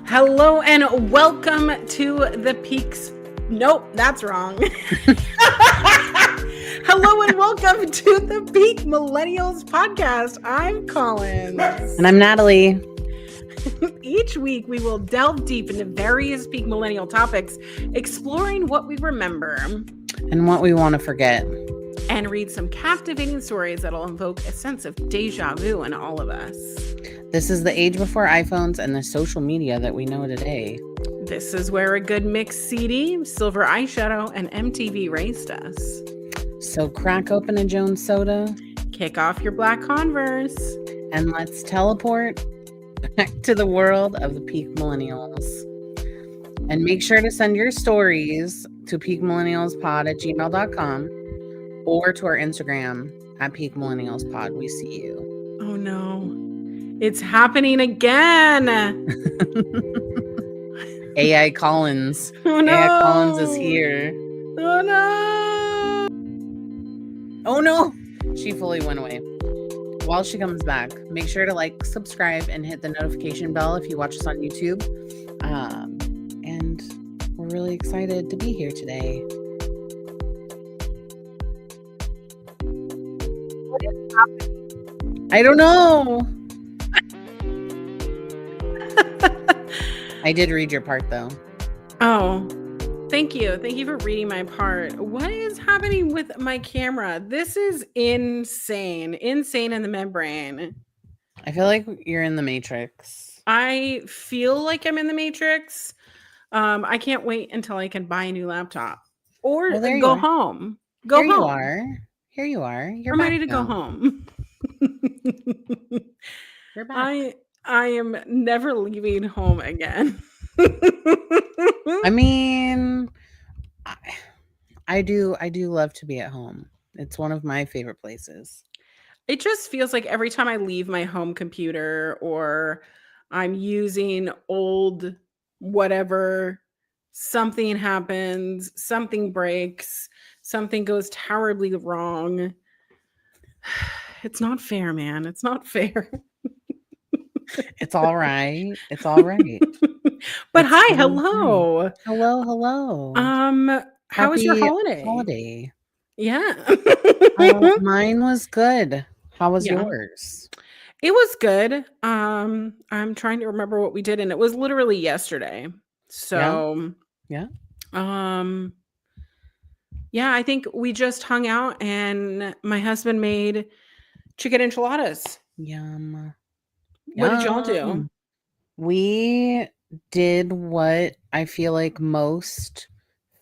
Hello and welcome to the Peaks. Nope, that's wrong. Hello and welcome to the Peak Millennials podcast. I'm Collins. And I'm Natalie. Each week, we will delve deep into various Peak Millennial topics, exploring what we remember And what we want to forget. And read some captivating stories that'll invoke a sense of deja vu in all of us. This is the age before iPhones and the social media that we know today. This is where a good mixed CD, silver eyeshadow, and MTV raised us. So crack open a Jones soda. Kick off your black Converse. And let's teleport back to the world of the Peak Millennials. And make sure to send your stories to peakmillennialspod@gmail.com or to our Instagram @peakmillennialspod. We see you. Oh no. It's happening again. AI Collins. Oh no. AI Collins is here. Oh no. Oh no. She fully went away. While she comes back, make sure to like, subscribe, and hit the notification bell if you watch us on YouTube. And we're really excited to be here today. What is happening? I don't know. I did read your part though. Oh, thank you. Thank you for reading my part. What is happening with my camera? This is insane. Insane in the membrane. I feel like you're in the Matrix. I feel like I'm in the Matrix. I can't wait until I can buy a new laptop or go home. Go Here home. You are. Here you are. I'm ready to go home. You're back. I am never leaving home again. I mean, I do love to be at home. It's one of my favorite places. It just feels like every time I leave my home computer or I'm using old whatever, something happens, something breaks, something goes terribly wrong. It's not fair, man. It's not fair. It's all right. It's all right. But hi, hello. Right. Hello. How was your holiday? Yeah. Mine was good. How was yours? It was good. I'm trying to remember what we did, and it was literally yesterday. So yeah. I think we just hung out and my husband made chicken enchiladas. Yum. What did y'all do? We did what I feel like most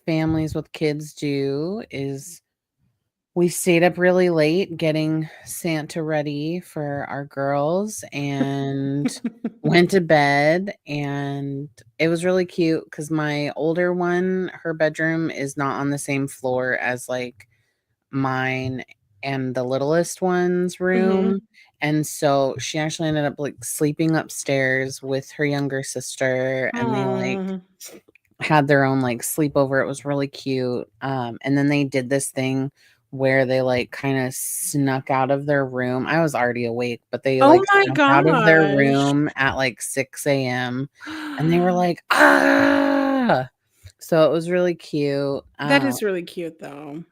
families with kids do is we stayed up really late getting Santa ready for our girls and went to bed, and it was really cute because my older one, her bedroom is not on the same floor as like mine and the littlest one's room. Mm-hmm. And so she actually ended up like sleeping upstairs with her younger sister, and they like had their own like sleepover. It was really cute. And then they did this thing where they like kind of snuck out of their room. I was already awake, but they like snuck out of their room at like 6 a.m. and they were like, ah. So it was really cute. That is really cute though.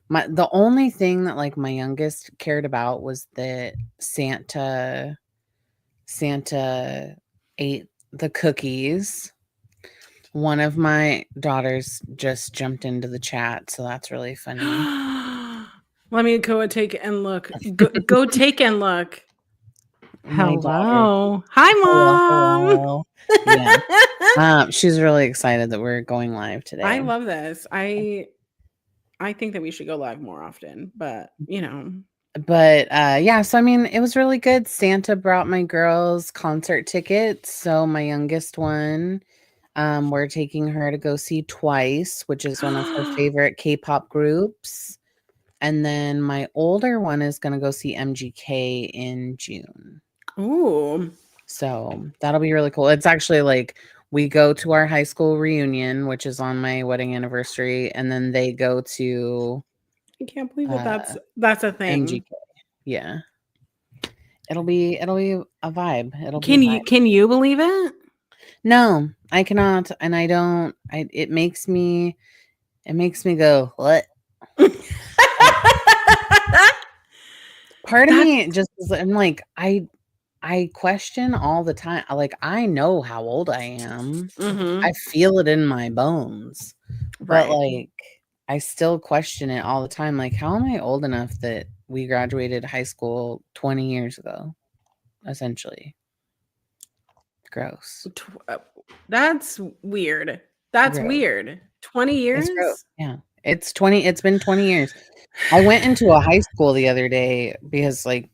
The only thing that like my youngest cared about was that Santa ate the cookies. One of my daughters just jumped into the chat, so that's really funny. Let me go and take and look. Go take and look. Hello. Hi, Mom. Hello. Yeah. She's really excited that we're going live today. I love this. I think that we should go live more often, but you know. But so I mean, it was really good. Santa brought my girls concert tickets. So my youngest one, we're taking her to go see Twice, which is one of her favorite K-pop groups. And then my older one is going to go see MGK in June. Ooh. So that'll be really cool. It's actually like we go to our high school reunion, which is on my wedding anniversary, and then they go to I can't believe that that's a thing. MGK. Yeah. it'll be a vibe. It'll be a Can vibe. you believe it? No, I cannot, and I don't. It makes me go, what? Like, part of That's me just I'm like, I question all the time. Like, I know how old I am. I mhm, feel it in my bones, but right. like, I still question it all the time. Like, how am I old enough that we graduated high school 20 years ago? Essentially, gross. Tw That's weird. That's Gross. weird. 20 It's gross. years? Yeah. It's been 20 years. I went into a high school the other day because, like,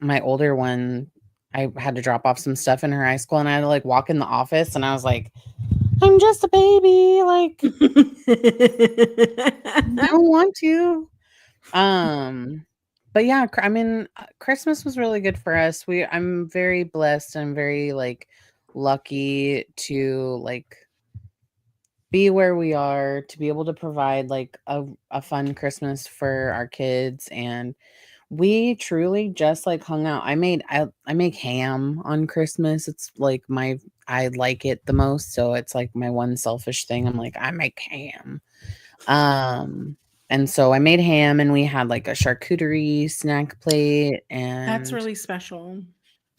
my older one, I had to drop off some stuff in her high school, and I had to, like, walk in the office, and I was like, "I'm just a baby, like, I don't want to." Um, but yeah, I mean, Christmas was really good for us. I'm very blessed. I'm very, like, lucky to, like, be where we are, to be able to provide, like, a fun Christmas for our kids, and we truly just, like, hung out. I make ham on Christmas. It's, like, I like it the most, so it's, like, my one selfish thing. I'm like, "I make ham." Um, and so I made ham, and we had, like, a charcuterie snack plate, That's and really special.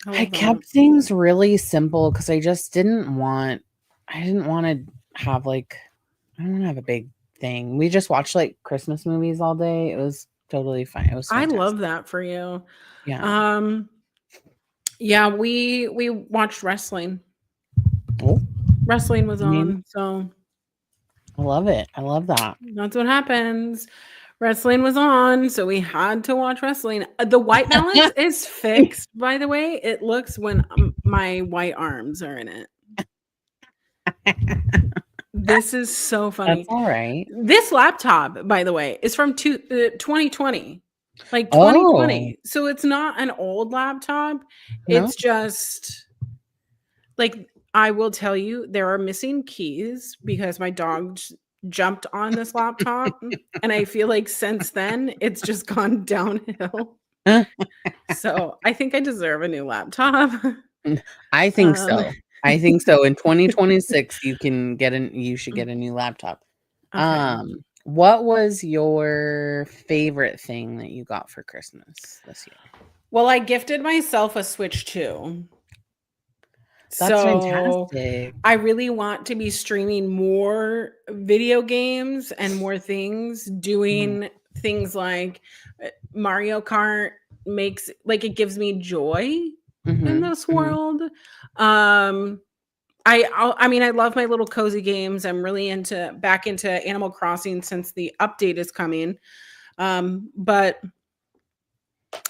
I I love that. kept things really simple because I just I didn't wanna have, like I don't have a big thing. We just watched, like, Christmas movies all day. It was totally fine. It was I love fantastic. that for you. Yeah. Um, yeah, we watched wrestling. Oh, Wrestling was I mean, on, so I love it. I love that. that's what happens. Wrestling was on, so we had to watch wrestling. The white balance is fixed, by the way. It looks when, my white arms are in it. This is so That's funny. alright. This laptop, by the way, is from 2020, like Oh, 2020. So it's not an old laptop. no? It's just like I will tell you, there are missing keys because my dog jumped on this laptop, and I feel like since then it's just gone downhill. So I think I deserve a new laptop. I think Um, so. I think so. In 2026, you should get a new laptop. okay. What was your favorite thing that you got for Christmas this year? Well, I gifted myself a Switch 2. That's So, fantastic. I really want to be streaming more video games and more things, Mhm, doing things like, Mario Kart makes like, it gives me joy in mhm, this mhm. world. I mean, I love my little cozy games. I'm really into back into Animal Crossing since the update is coming. But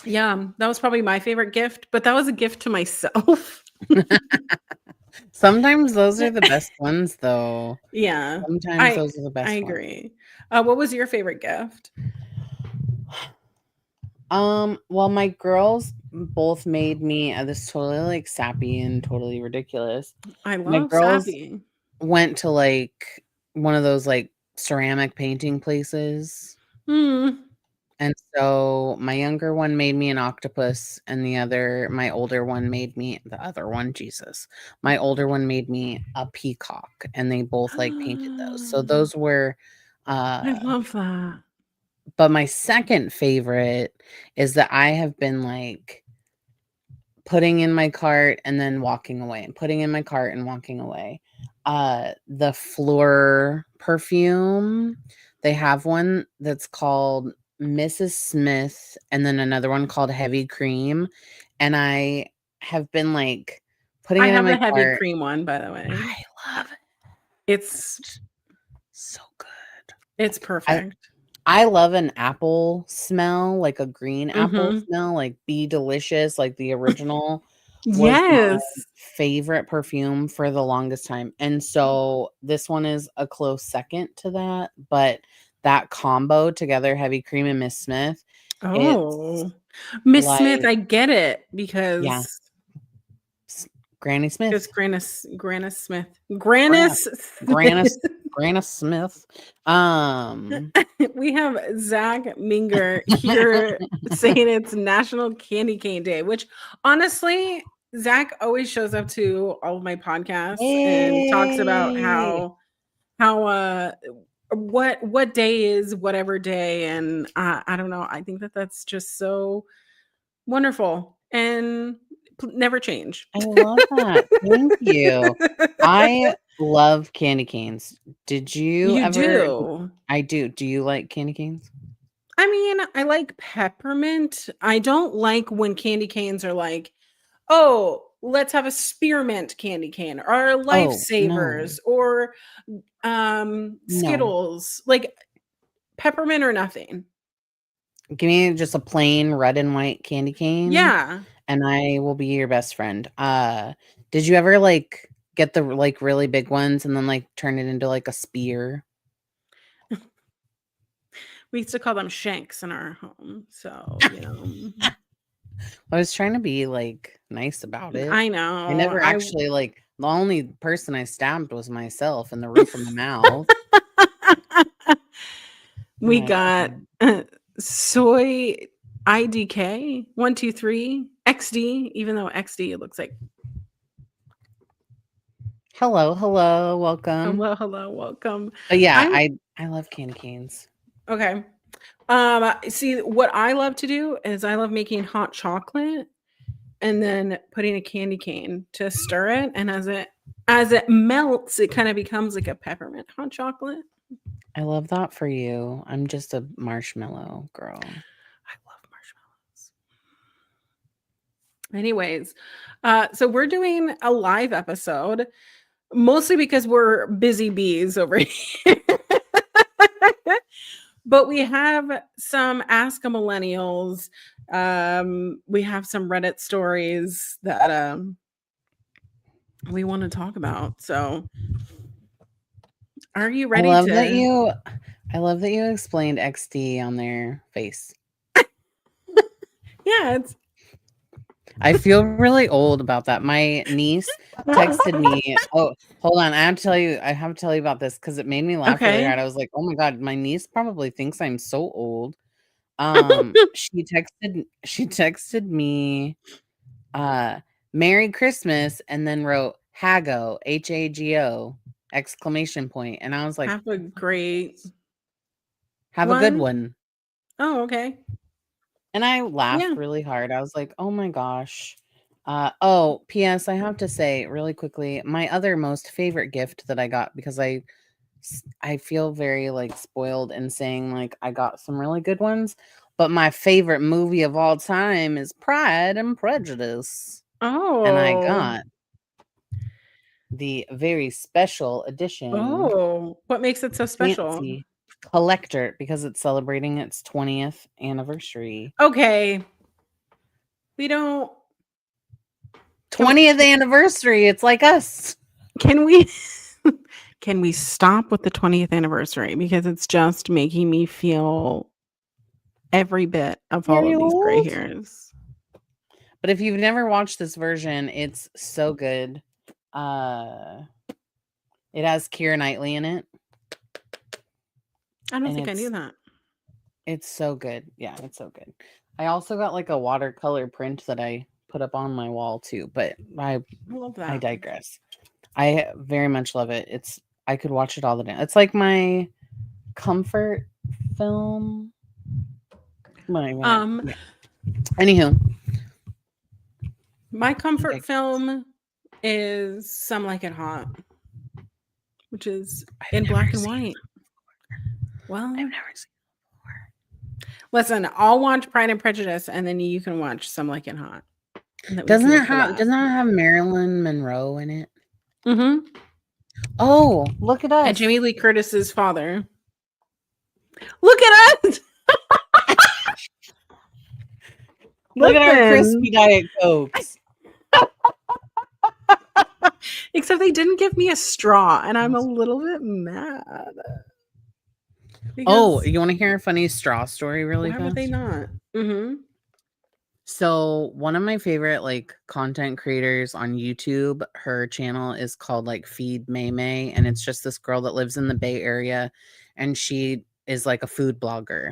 yeah, that was probably my favorite gift, but that was a gift to myself. Sometimes those are the best ones, though. Yeah, Sometimes I those are the I best ones. agree. What was your favorite gift? Well, my girls both made me this totally, like, sappy and totally ridiculous. I My love girls Sappy. went to, like, one of those, like, ceramic painting places, Mm. and so my younger one made me an octopus, and my older one made me the other one, Jesus. My older one made me a peacock, and they both, like, painted those. So those were, I uh love that. but my second favorite is that I have been, like, putting in my cart and then walking away, and putting in my cart and walking away. The Fleur perfume, they have one that's called Mrs. Smith and then another one called Heavy Cream, and I have been, like, putting I it in have the my heavy cart. cream one, by the way. I love It's it. So good. it's I perfect. I love an apple smell, like a green apple Mhm. smell, like Be Delicious, like the original was my Yes. favorite perfume for the longest time, and so this one is a close second to that, but that combo together, Heavy Cream and Miss Smith, it's Oh. Miss Smith, like I get it yeah, because s Granny it's Smith. Grannis Smith. Gran Grannis Grannis Smith. Grana Smith. We have Zach Minger here saying it's National Candy Cane Day, which honestly, Zach always shows up to all of my podcasts and talks about Yay! how what day is whatever day, and I don't know. I think that that's just so wonderful and never change. I love that. Thank you. I love candy canes. Did you You ever do. I do. Do you like candy canes? I mean, I like peppermint. I don't like when candy canes are like, oh, let's have a spearmint candy cane or Oh, no. lifesavers or No. Skittles. Like peppermint or nothing. Give me just a plain red and white candy cane, Yeah. and I will be your best friend. Did you ever, like, get the, like, really big ones and then, like, turn it into, like, a spear? We used to call them shanks in our home. So, I was trying to be, like, nice about it. I I know. never I actually, like, the only person I stabbed was myself in the roof of my mouth. we I got soy IDK 123 XD, even though XD looks like Hello, hello, welcome. hello, hello, welcome. But yeah, I'm I love candy canes. okay. See, what I love to do is I love making hot chocolate and then putting a candy cane to stir it, and as it melts, it kind of becomes like a peppermint hot chocolate. I love that for you. I'm just a marshmallow girl. I love marshmallows. Anyways, so we're doing a live episode mostly because we're busy bees over here. But we have some Ask a Millennials. We have some Reddit stories that we want to talk about. So, are you I ready love that to? you explained XD on their face. Yeah, it's I feel really old about that. My niece texted me. Oh, hold on. I have to tell you about this because it made me laugh really okay. hard. I was like, oh my God, my niece probably thinks I'm so old. She texted me Merry Christmas and then wrote Hago, Hago, exclamation point. And I was like, Have a the fuck is great this? Have a good one. one. Oh, okay. And I laughed Yeah. really hard. I was like, "Oh my gosh." Oh, PS, I have to say really quickly, my other most favorite gift that I got because I feel very like spoiled in saying like I got some really good ones, but my favorite movie of all time is Pride and Prejudice. And I Oh. got the very special edition Oh. What makes it so special? fancy collector because it's celebrating its 20th anniversary. Okay. We don't 20th anniversary. It's like us. can we can we stop with the 20th anniversary because it's just making me feel every bit of all Very of these gray old. hairs. But if you've never watched this version, it's so good. Uh it has Keira Knightley in it, I don't and think I knew that. it's so good. Yeah, it's so good. I also got like a watercolor print that I put up on my wall too, but I love I that. digress. I very much love it. I could watch it all the time. It's like my comfort film. Um, Yeah. Anywho, my comfort like, film is Some Like It Hot, which is I've in never black and seen white. Well, I've never seen listen, I'll watch Pride and Prejudice, and then you can watch Some Like It Hot, and that we Doesn't can it look for have that. doesn't it have Marilyn Monroe in it? Mm-hmm. Oh, look at And us. Jamie Lee Curtis's father. Look at us. Look at our crispy Listen. Diet Cokes. Except they didn't give me a straw, and I'm a little bit mad. Oh, Because you want to hear a funny straw story really why would they fast? not? Mm-hmm. So one of my favorite like content creators on YouTube, her channel is called like Feed May May, and it's just this girl that lives in the Bay Area, and she is like a food blogger.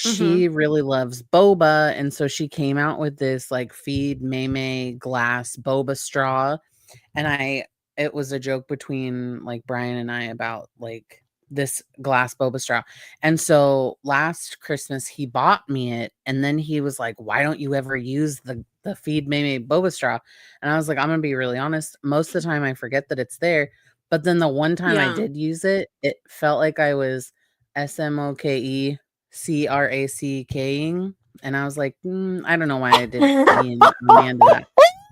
Mhm. She really loves boba, and so she came out with this like Feed May May glass boba straw, and it was a joke between like Brian and I about like this glass boba straw. And so last Christmas he bought me it, and then he was like, "Why don't you ever use the Feed Meme boba straw?" And I was like, "I'm gonna be really honest. Most of the time I forget that it's there, but then the one time I Yeah. did use it, it felt like I was SMOKECRACKing, and I was like, I don't know why I did being on the end of that,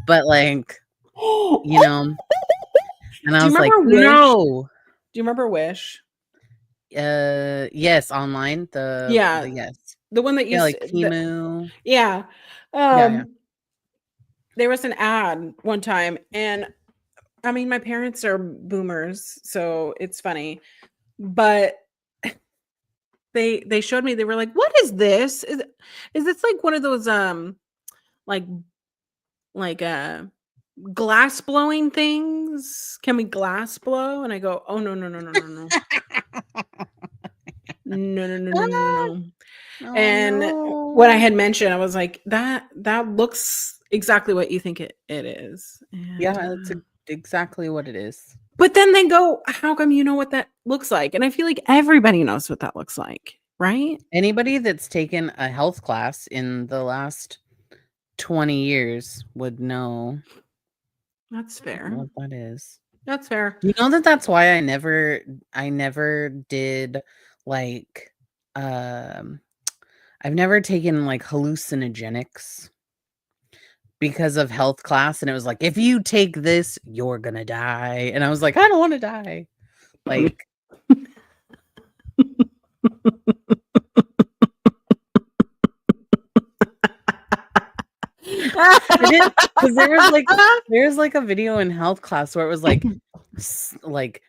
but like, you know." And I Do you was like, remember Wish? "No." Do you remember Wish? Yes, online, the Yeah, yes. the one that Yeah, used like to the Temu. yeah. Yeah, yeah. There was an ad one time, and I mean, my parents are boomers, so it's funny, but they showed me, they were like, "What is this? Is this like one of those, like like, glass blowing things? Can we glass blow?" And I go, "Oh, no, no, no, no, no, no. No, no, no, no, no, Ah, no." oh, And when I no. had mentioned, I was like, "That looks exactly what you think it is." And, Yeah, that's exactly what it is. but then they go, "How come you know what that looks like?" And I feel like everybody knows what that looks like, right? Anybody that's taken a health class in the last 20 years would know That's fair. what that is. That's fair. You know that that's why I never did, like, um I've never taken, like, hallucinogenics because of health class, and it was like, "If you take this, you're gonna die," and I was like, "I don't wanna die." Like, I did, because there's, like, a video in health class where it was like,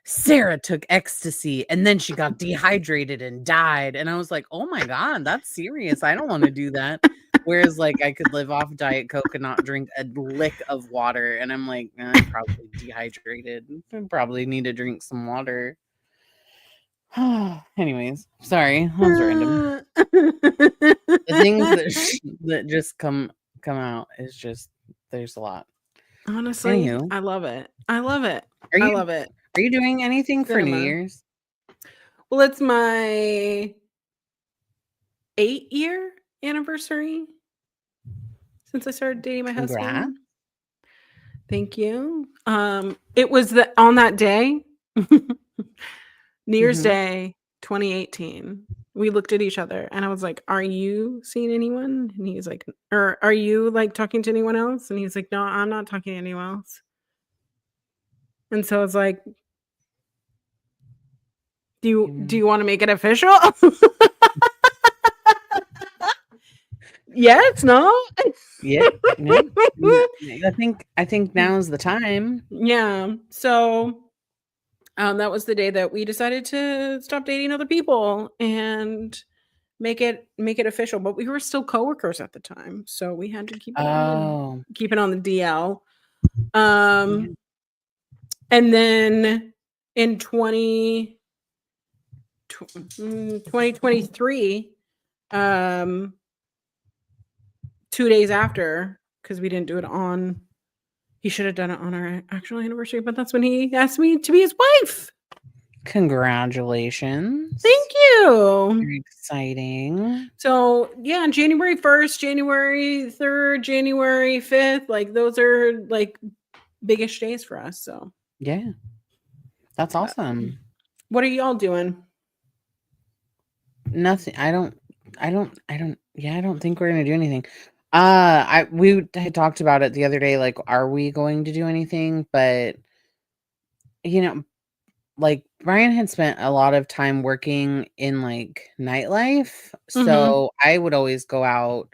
Sarah took ecstasy, and then she got dehydrated and died, and I was like, "Oh my god, that's serious, I don't wanna do that." Whereas, like, I could live off Diet Coke and not drink a lick of water, and I'm like, "I'm probably dehydrated. I probably need to drink some water." Anyways, sorry, that was random. The things that that just come out is just there's a lot. Honestly, Anywho, I love it. I love it. are I you love it. are you doing anything for New Cinema. Year's? Well, it's my 8-year anniversary since I started dating my Congrats. husband. Thank you. It was on that day, New Year's Mhm. Day, 2018. We looked at each other and I was like, "Are you seeing anyone?" And he's like, or "Are you like talking to anyone else?" And he's like, "No, I'm not talking to anyone else." And so I was like, do Mhm. you want to make it official?" Yes, no? Yeah, yeah, I think now's the time. Yeah. So that was the day that we decided to stop dating other people and make it official. But we were still coworkers at the time, so we had to Oh, keep it on the DL. yeah. Um, and then in 2023, um, 2 days after, because we didn't do it on, he should have done it on our actual anniversary, but that's when he asked me to be his wife. Congratulations. Thank you. Very exciting. So, yeah, January 1st, January 3rd, January 5th, like, those are, like, biggish days for us, so, Yeah, that's but awesome. what are y'all doing? Nothing. I don't yeah, I don't think we're gonna do anything. We had talked about it the other day, like, are we going to do anything? But, you know, like, Brian had spent a lot of time working in, like, nightlife, Mhm. so I would always go out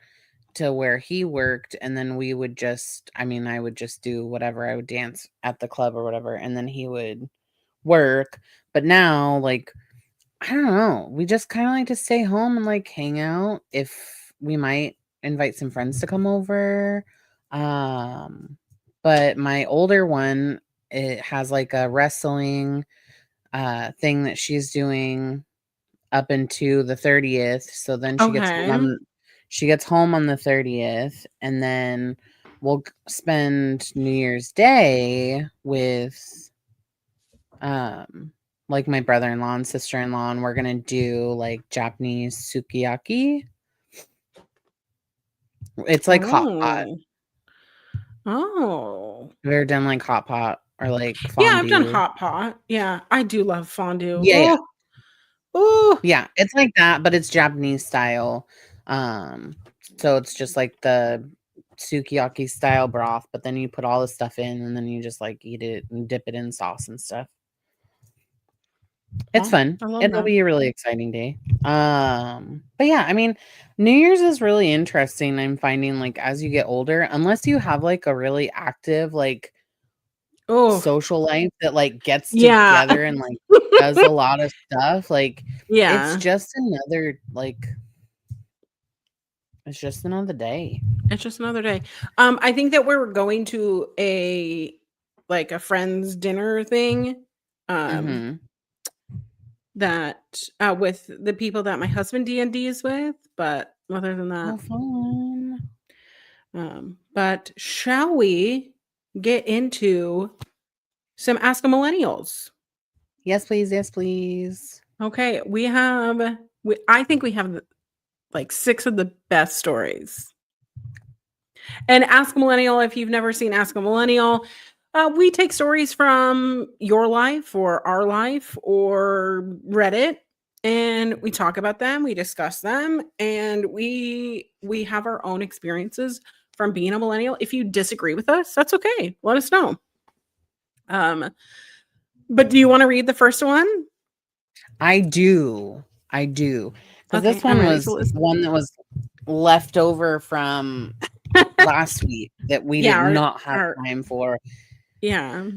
to where he worked, and then we would just I would just do whatever, I would dance at the club or whatever, and then he would work. But now, like, I don't know, we just kinda like to stay home and, like, hang out if we might. invite some friends to come over. Um, but my older one, it has like a wrestling thing that she's doing up into the 30th. So then Okay. she gets home on the 30th, and then we'll spend New Year's Day with um like my brother-in-law and sister-in-law, and we're gonna do like Japanese sukiyaki. It's like hot pot. Oh. Oh. Have you ever done like hot pot or like Yeah, I've done fondue? hot pot. Yeah, I do love fondue. Yeah, yeah. Oh, oh. Yeah, it's like that, but it's Japanese style. Um, so it's just like the sukiyaki style broth, but then you put all the stuff in and then you just like eat it and dip it in sauce and stuff. It's Oh, fun. I love It'll that. be a really exciting day. But yeah, I mean, New Year's is really interesting. I'm finding like as you get older, unless you have like a really active like Oh, social life that like gets yeah. together and like does a lot of stuff, like it's Yeah. just another like it's just another day. It's just another day. I think that we're going to a like a friend's dinner thing. Um, Mhm. that with the people that my husband D&D is with, but other than that, How fun. but shall we get into some Ask a Millennials? Yes, please. Yes, please. Okay, I think we have like 6 of the best stories. And Ask a Millennial, if you've never seen Ask a Millennial, we take stories from your life or our life or Reddit, and we talk about them, we discuss them, and we have our own experiences from being a millennial. If you disagree with us, that's okay. Let us know. Um, but do you want to read the first one? I do. I do. Because Okay, this I'm one ready to was listen. one that was left over from last week that we Yeah, did not have our time for. yeah, our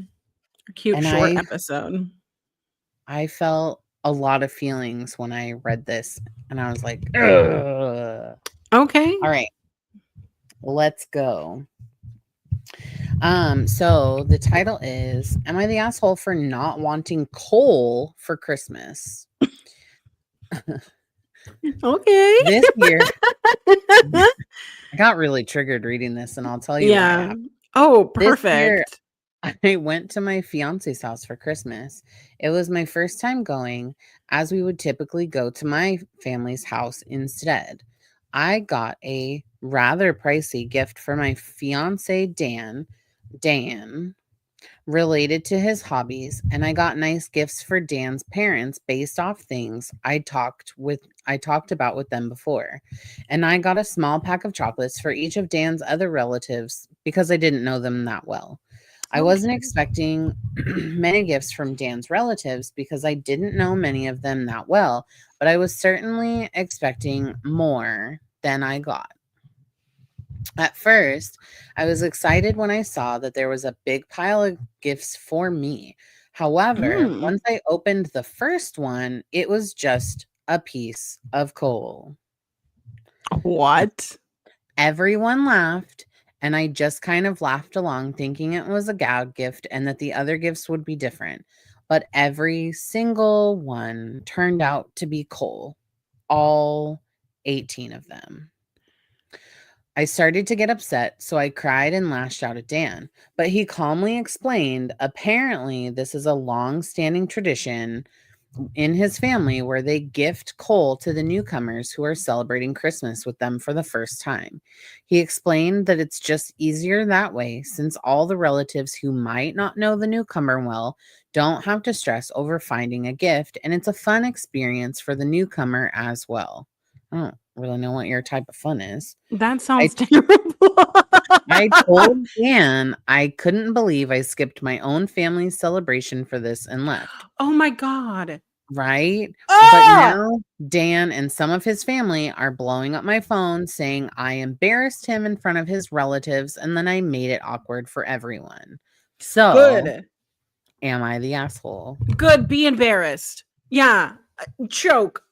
cute And short episode. I felt a lot of feelings when I read this. And I was like, ugh. Okay. All right, let's go. So the title is Am I the Asshole for Not Wanting Coal for Christmas? Okay. This year, I got really triggered reading this, and I'll tell you why Yeah. after. Oh, This year, perfect. I went to my fiance's house for Christmas. It was my first time going, as we would typically go to my family's house instead. I got a rather pricey gift for my fiance, Dan, related to his hobbies, and I got nice gifts for Dan's parents based off things I talked about with them before. And I got a small pack of chocolates for each of Dan's other relatives because I didn't know them that well. I wasn't Okay. expecting many gifts from Dan's relatives because I didn't know many of them that well, but I was certainly expecting more than I got. At first, I was excited when I saw that there was a big pile of gifts for me. However, Mm. once I opened the first one, it was just a piece of coal. What? Everyone laughed, and I just kind of laughed along, thinking it was a gag gift and that the other gifts would be different. But every single one turned out to be coal, all 18 of them. I started to get upset, so I cried and lashed out at Dan. But he calmly explained apparently, this is a long standing tradition in his family where they gift coal to the newcomers who are celebrating Christmas with them for the first time. He explained that it's just easier that way since all the relatives who might not know the newcomer well don't have to stress over finding a gift, and it's a fun experience for the newcomer as well. I don't really know what your type of fun is. That I sounds terrible. I told Dan I couldn't believe I skipped my own family's celebration for this and left. Oh my god. Right? But Ah! now Dan and some of his family are blowing up my phone saying I embarrassed him in front of his relatives and then I made it awkward for everyone. So, Good. am I the asshole? Good. Be embarrassed. Yeah. Choke.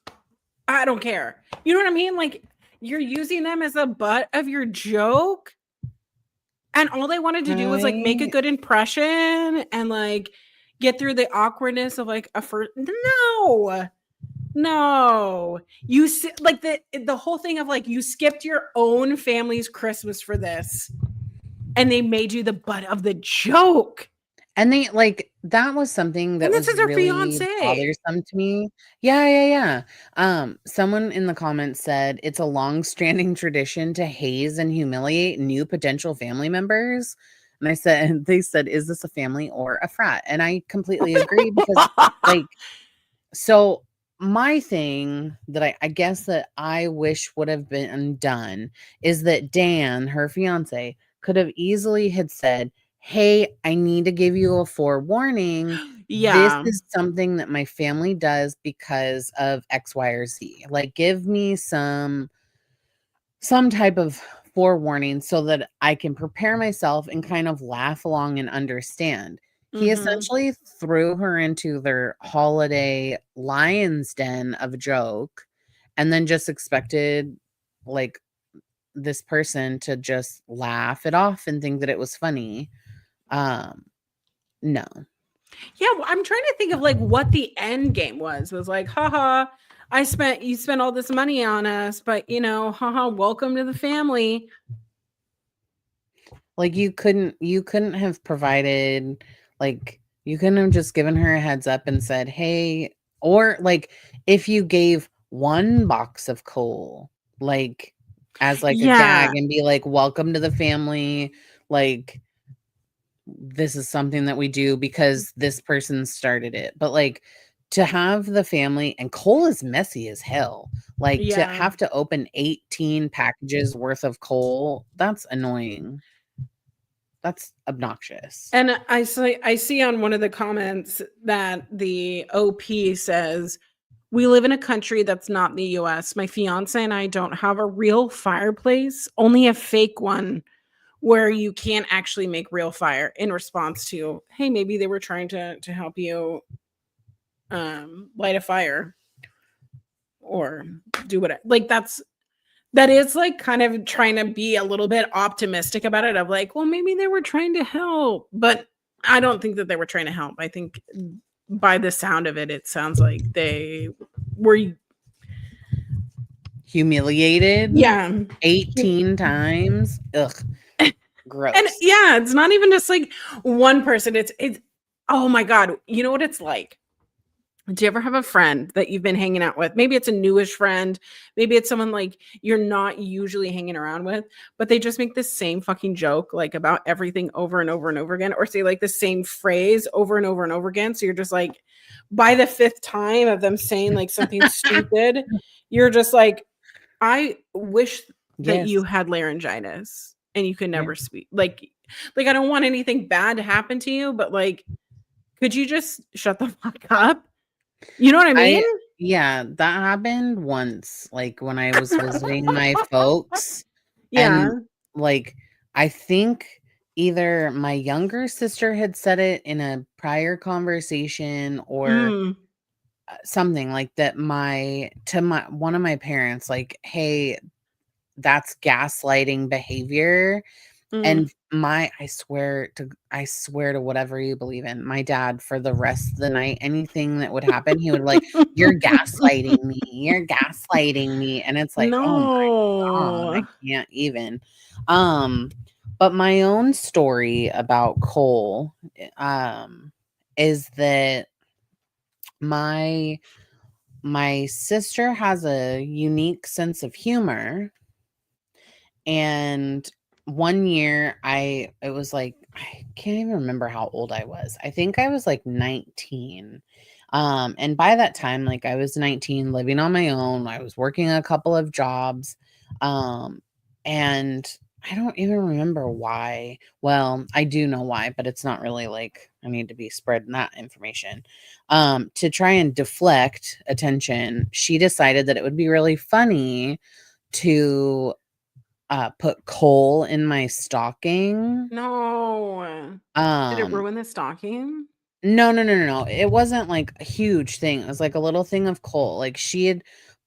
I don't care. You know what I mean? Like, You're using them as a butt of your joke, and all they wanted to do was like make a I good impression and like get through the awkwardness of like a first. No, no, like the whole thing of like you skipped your own family's Christmas for this, and they made you the butt of the joke. And they like that was something that And this was is her really fiance. bothersome to me. Yeah, yeah, yeah. Someone in the comments said it's a long-standing tradition to haze and humiliate new potential family members. And I said, they said, is this a family or a frat? And I completely agree because like so my thing that I guess that I wish would have been done is that Dan, her fiance, could have easily had said, "Hey, I need to give you a forewarning. This Yeah, is something that my family does because of X, Y, or Z. Like, give me some type of forewarning so that I can prepare myself and kind of laugh along and understand." He mm-hmm. essentially threw her into their holiday lion's den of a joke and then just expected like this person to just laugh it off and think that it was funny. Um, no. Yeah, well, I'm trying to think of like what the end game was like, haha, you spent all this money on us, but you know, haha, welcome to the family. Like you couldn't have provided like you couldn't have just given her a heads up and said, "Hey," or like if you gave one box of coal like as like a Yeah, gag and be like, "Welcome to the family." Like this is something that we do because this person started it. But like to have the family and coal is messy as hell. Like to yeah. have to open 18 packages worth of coal, that's annoying. That's obnoxious. And I see on one of the comments that the OP says, "We live in a country that's not the US. My fiance and I don't have a real fireplace, only a fake one where you can't actually make real fire," in response to, "Hey, maybe they were trying to help you light a fire or do what like that is like kind of trying to be a little bit optimistic about it of like, well, maybe they were trying to help, but I don't think that they were trying to help. I think by the sound of it, it sounds like they were, Humiliated yeah. 18 times. Ugh, And gross. yeah, it's not even just like one person. It's oh my god, you know what it's like? Do you ever have a friend that you've been hanging out with? Maybe it's a newish friend, maybe it's someone like you're not usually hanging around with, but they just make the same fucking joke like about everything over and over and over again, or say like the same phrase over and over and over again. So you're just like, by the fifth time of them saying like something stupid, you're just like, I wish that you Yes. had laryngitis and you could Yeah. never speak. Like I don't want anything bad to happen to you, but like, could you just shut the fuck up? You know what I mean? I yeah, that happened once, like, when I was visiting my folks, and, Yeah. like, I think either my younger sister had said it in a prior conversation or Mm. something like that my one of my parents, like, "Hey, that's gaslighting behavior." Mm. And I swear to whatever you believe in, my dad for the rest of the night, anything that would happen, he would like, "You're gaslighting me. You're gaslighting me." And it's like, "Oh my god, I No. can't even." Um, but my own story about coal, is that my my sister has a unique sense of humor. And one year it was like, I can't even remember how old I was. I think I was like 19. And by that time, like I was 19, living on my own. I was working a couple of jobs. Um, and I don't even remember why. Well, I do know why, but it's not really like I need to be spreading that information. To try and deflect attention, she decided that it would be really funny to put coal in my stocking. No. Did it Um, ruin the stocking? no, no, no, no, no. It wasn't like a huge thing. It was like a little thing of coal. Like she had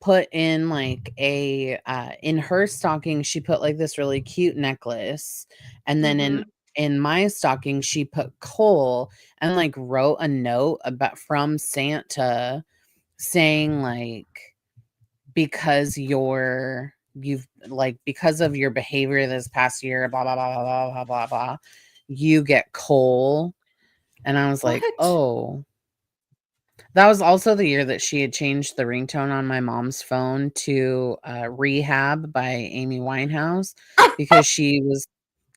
put in like a in her stocking she put like this really cute necklace, and then Mhm. in my stocking she put coal, and like wrote a note about from Santa saying like, because you've like because of your behavior this past year, blah blah blah blah blah blah blah blah, you get coal. And I was like, What? oh. That was also the year that she had changed the ringtone on my mom's phone to Rehab by Amy Winehouse, because she was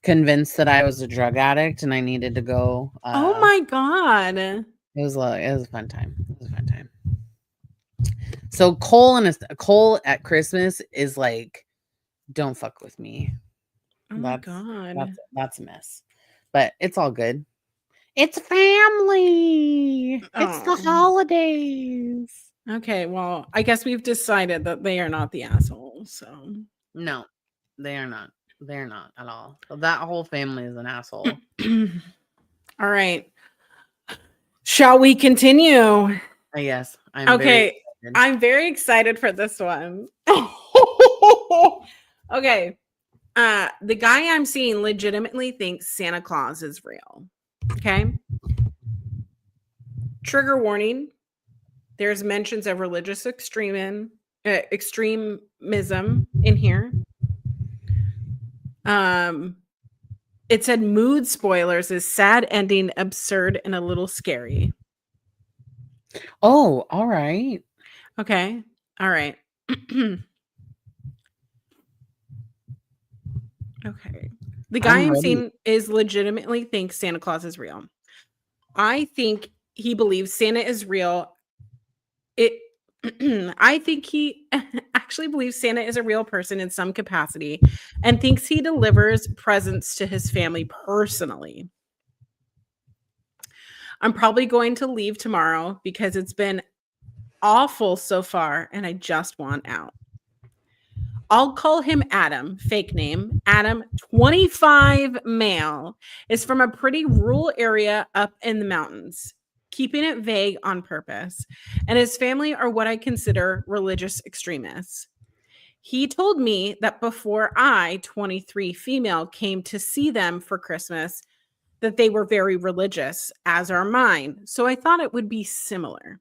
convinced that I was a drug addict and I needed to go. Oh my god. It was a fun time. It was a fun time. So coal at Christmas is like, don't fuck with me. Oh my That's god. that's a mess. But it's all good. It's family. It's the Oh. holidays. Okay, well, I guess we've decided that they are not the assholes, so. No, they are not. They're not at all. That whole family is an asshole. All right. Shall we continue? Yes, I'm very Okay, excited. I'm very excited for this one. Okay. The guy I'm seeing legitimately thinks Santa Claus is real. Okay. Trigger warning. There's mentions of religious extremism in here. Um, it said mood spoilers is sad ending, absurd, and a little scary. Oh, all right. Okay. All right. Okay. The guy I'm I'm ready. seeing is legitimately thinks Santa Claus is real. I think he believes Santa is real. It I think he actually believes Santa is a real person in some capacity and thinks he delivers presents to his family personally. I'm probably going to leave tomorrow because it's been awful so far and I just want out. I'll call him Adam, fake name. Adam, 25, male, is from a pretty rural area up in the mountains, keeping it vague on purpose. And his family are what I consider religious extremists. He told me that before I, 23 female, came to see them for Christmas, that they were very religious, as are mine. So I thought it would be similar.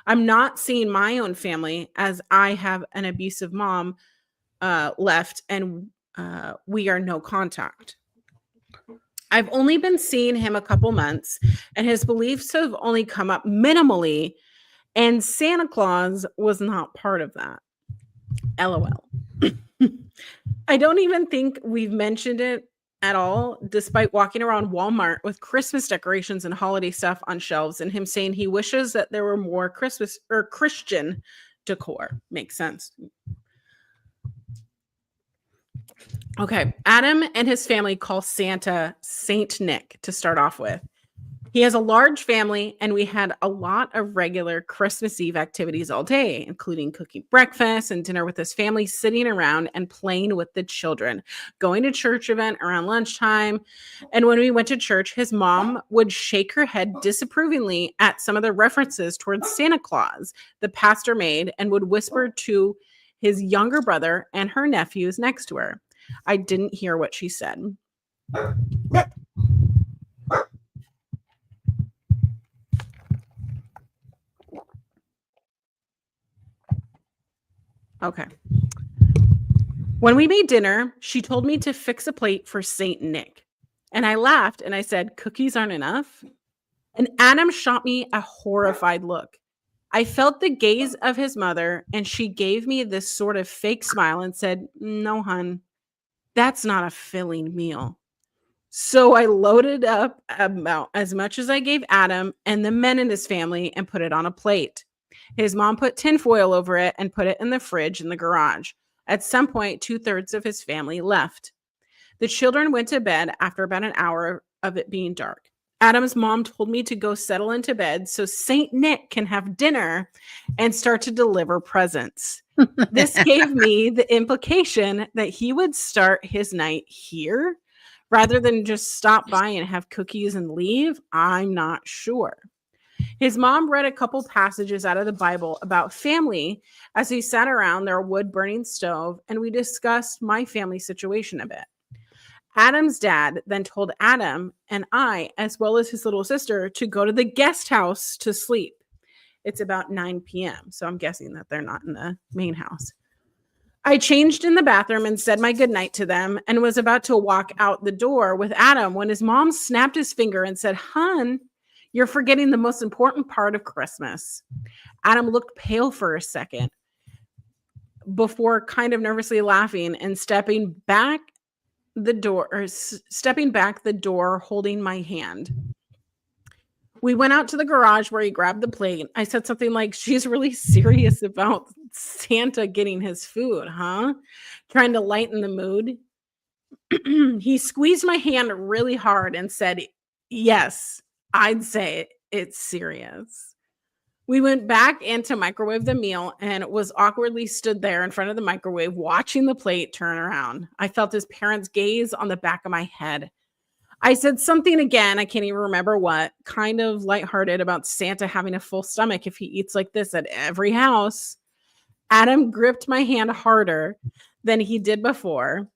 I'm not seeing my own family as I have an abusive mom left and we are no contact. I've only been seeing him a couple months and his beliefs have only come up minimally, and Santa Claus was not part of that. LOL. I don't even think we've mentioned it at all, despite walking around Walmart with Christmas decorations and holiday stuff on shelves, and him saying he wishes that there were more Christmas or Christian decor. Makes sense. Okay. Adam and his family call Santa Saint Nick to start off with. He has a large family, and we had a lot of regular Christmas Eve activities all day, including cooking breakfast and dinner with his family, sitting around and playing with the children, going to church event around lunchtime. And when we went to church, his mom would shake her head disapprovingly at some of the references towards Santa Claus the pastor made and would whisper to his younger brother and her nephews next to her. I didn't hear what she said. Okay. When we made dinner, she told me to fix a plate for Saint Nick. And I laughed and I said, "Cookies aren't enough?" And Adam shot me a horrified look. I felt the gaze of his mother, and she gave me this sort of fake smile and said, "No, hun, that's not a filling meal." So I loaded up about as much as I gave Adam and the men in his family and put it on a plate. His mom put tinfoil over it and put it in the fridge in the garage. At some point, 2/3 of his family left. The children went to bed after about an hour of it being dark. Adam's mom told me to go settle into bed so Saint Nick can have dinner and start to deliver presents. This gave me the implication that he would start his night here rather than just stop by and have cookies and leave. I'm not sure. His mom read a couple passages out of the Bible about family as he sat around their wood burning stove, and we discussed my family situation a bit. Adam's dad then told Adam and I, as well as his little sister, to go to the guest house to sleep. It's about 9 p.m., so I'm guessing that they're not in the main house. I changed in the bathroom and said my goodnight to them and was about to walk out the door with Adam when his mom snapped his finger and said, "Hun, you're forgetting the most important part of Christmas." Adam looked pale for a second before kind of nervously laughing and stepping back the door holding my hand. We went out to the garage where he grabbed the plate. I said something like, "She's really serious about Santa getting his food, huh?" Trying to lighten the mood. He squeezed my hand really hard and said, "Yes, I'd say it's serious." We went back in to microwave the meal and was awkwardly stood there in front of the microwave watching the plate turn around. I felt his parents' gaze on the back of my head. I said something again, I can't even remember what, kind of lighthearted about Santa having a full stomach if he eats like this at every house. Adam gripped my hand harder than he did before,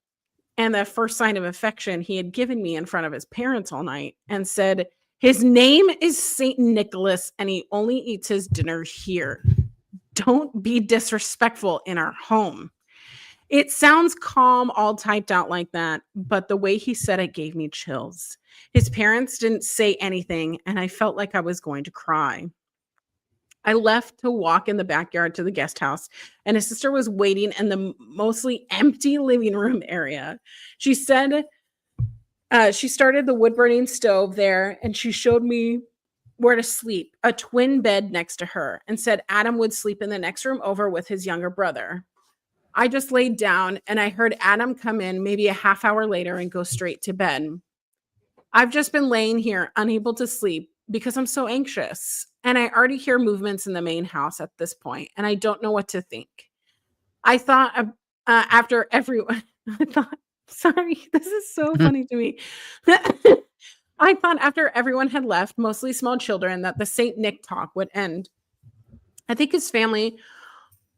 and the first sign of affection he had given me in front of his parents all night, and said, "His name is Saint Nicholas, and he only eats his dinner here. Don't be disrespectful in our home." It sounds calm, all typed out like that, but the way he said it gave me chills. His parents didn't say anything, and I felt like I was going to cry. I left to walk in the backyard to the guest house, and his sister was waiting in the mostly empty living room area. She said she started the wood burning stove there, and she showed me where to sleep, a twin bed next to her, and said Adam would sleep in the next room over with his younger brother. I just laid down and I heard Adam come in maybe a half hour later and go straight to bed. I've just been laying here, unable to sleep because I'm so anxious. And I already hear movements in the main house at this point, and I don't know what to think. I thought after everyone, I thought, sorry, this is so funny to me. I thought after everyone had left, mostly small children, that the Saint Nick talk would end. I think his family,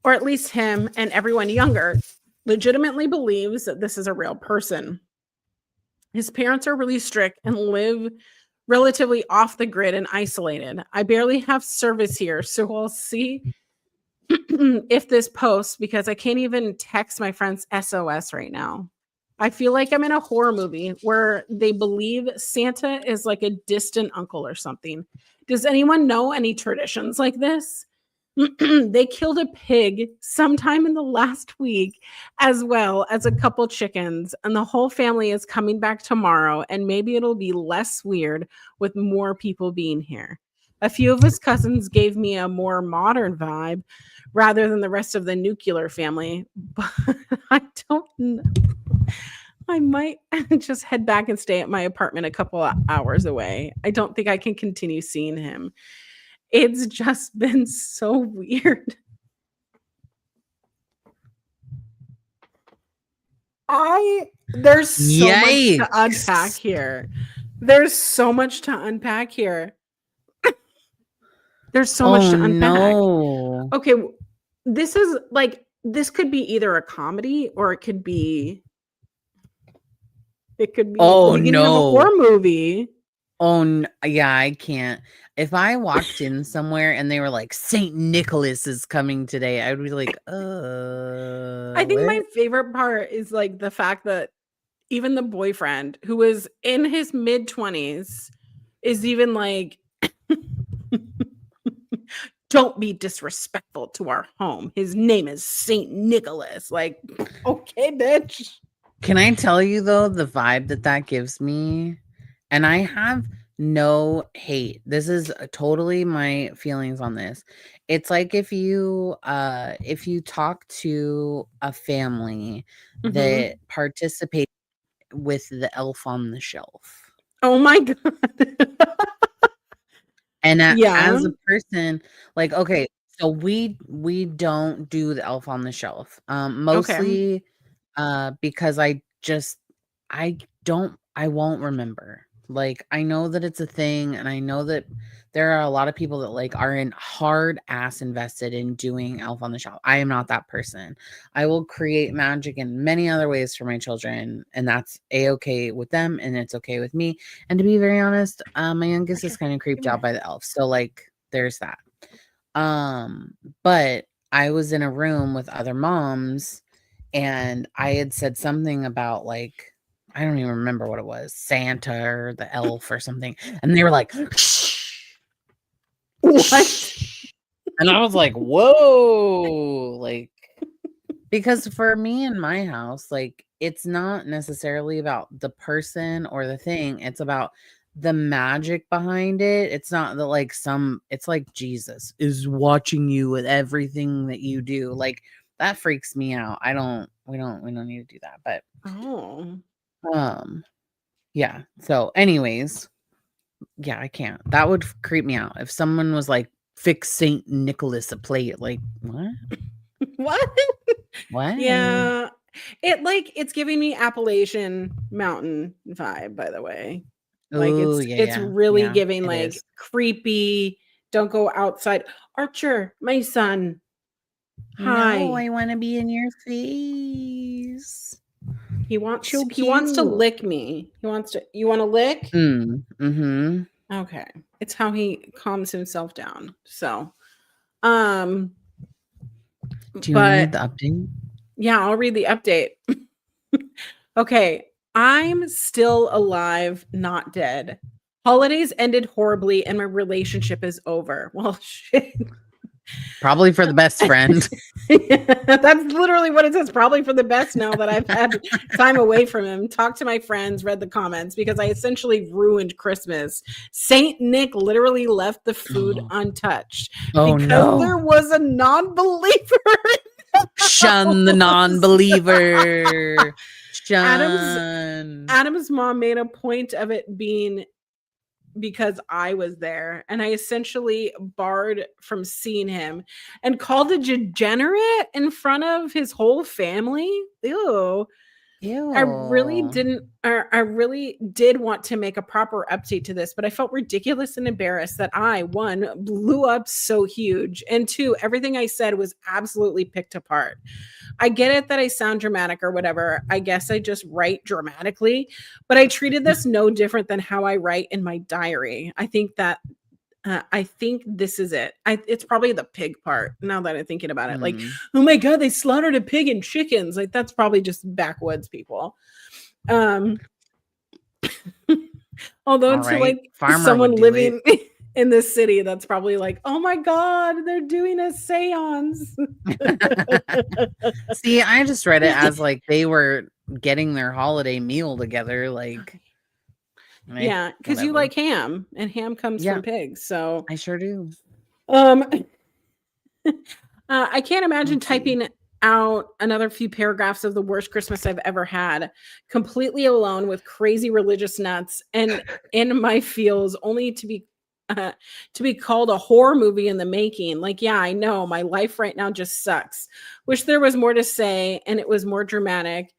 or at least him and everyone younger, legitimately believes that this is a real person. His parents are really strict and live relatively off the grid and isolated. I barely have service here, so we'll see if this posts because I can't even text my friends SOS right now. I feel like I'm in a horror movie where they believe Santa is like a distant uncle or something. Does anyone know any traditions like this? They killed a pig sometime in the last week, as well as a couple chickens, and the whole family is coming back tomorrow, and maybe it'll be less weird with more people being here. A few of his cousins gave me a more modern vibe rather than the rest of the nuclear family, but I don't know. I might just head back and stay at my apartment a couple of hours away. I don't think I can continue seeing him. It's just been so weird. There's so much to unpack Yikes. here. There's so much to unpack here. There's so much Oh to unpack. no. Okay, this is like this could be either a comedy or it could be the Oh beginning of a horror no. movie. Yeah, I can't. If I walked in somewhere and they were like, Saint Nicholas is coming today, I would be like, I think my what? favorite part is like the fact that even the boyfriend who is in his mid 20s is even like don't be disrespectful to our home. His name is Saint Nicholas. Like, okay, bitch. Can I tell you though, the vibe that gives me? And I have no hate. This is totally my feelings on this. It's like if you talk to a family Mm-hmm. that participate with the elf on the shelf. Oh my god. And Yeah. as a person, like, okay, so we don't do the elf on the shelf. Okay. Mostly because I won't remember. Like, I know that it's a thing, and I know that there are a lot of people that, like, are in hard ass invested in doing Elf on the Shelf. I am not that person. I will create magic in many other ways for my children, and that's A-okay with them, and it's okay with me. And to be very honest, my youngest is Sure. kind of Give creeped me out that. by the elf. So, like, there's that. But I was in a room with other moms, and I had said something about, like, I don't even remember what it was, Santa or the elf or something, and they were like, "Shh, What? shh," and I was like, "Whoa," like, because for me in my house, like, it's not necessarily about the person or the thing, it's about the magic behind it. It's not that, like, it's like Jesus is watching you with everything that you do, like, that freaks me out. We don't need to do that, but, Oh. um, yeah, so anyways, yeah, I can't. That would creep me out. If someone was like, "Fix Saint Nicholas a plate," like, "What? What? What?" Yeah. It's giving me Appalachian Mountain vibe, by the way. Like, Oh, it's yeah, really yeah, giving, it like, is. creepy, don't go outside. Archer, my son, No, hi. I wanna be in your face. So He wants to cute. lick me. You wanna lick? Mhm. Okay. It's how he calms himself down. So, um, Do you wanna but read the update? yeah, I'll read the update. Okay. I'm still alive, not dead. Holidays ended horribly and my relationship is over. Well, shit. Probably for the best friend. That's literally what it says. Probably for the best now that I've had time away from him. Talked to my friends, read the comments because I essentially ruined Christmas. Saint Nick literally left the food Oh. untouched Oh, because there no. was a non-believer in the Shun the house. non-believer. Adam's Shun. Adam's mom made a point of it being because I was there, and I essentially barred from seeing him and called a degenerate in front of his whole family. Ew. Ew. I really did want to make a proper update to this, but I felt ridiculous and embarrassed that I, one, blew up so huge, and two, everything I said was absolutely picked apart. I get it that I sound dramatic or whatever. I guess I just write dramatically, but I treated this no different than how I write in my diary. I think this is it. It's probably the pig part now that I'm thinking about it. Like, Mm. oh my God, they slaughtered a pig and chickens. Like, that's probably just backwoods people. Um, although to Alright. like Farmer would someone do it. living in this city, that's probably like, oh my God, they're doing a seance. See, I just read it as, like, they were getting their holiday meal together, like, eh, Yeah, because you whatever. like ham, and ham comes Yeah, from pigs. So, I sure do. um, I can't imagine Let's see. typing out another few paragraphs of the worst Christmas I've ever had, completely alone with crazy religious nuts and in my feels, only to be called a horror movie in the making. Like, yeah, I know my life right now just sucks. Wish there was more to say and it was more dramatic.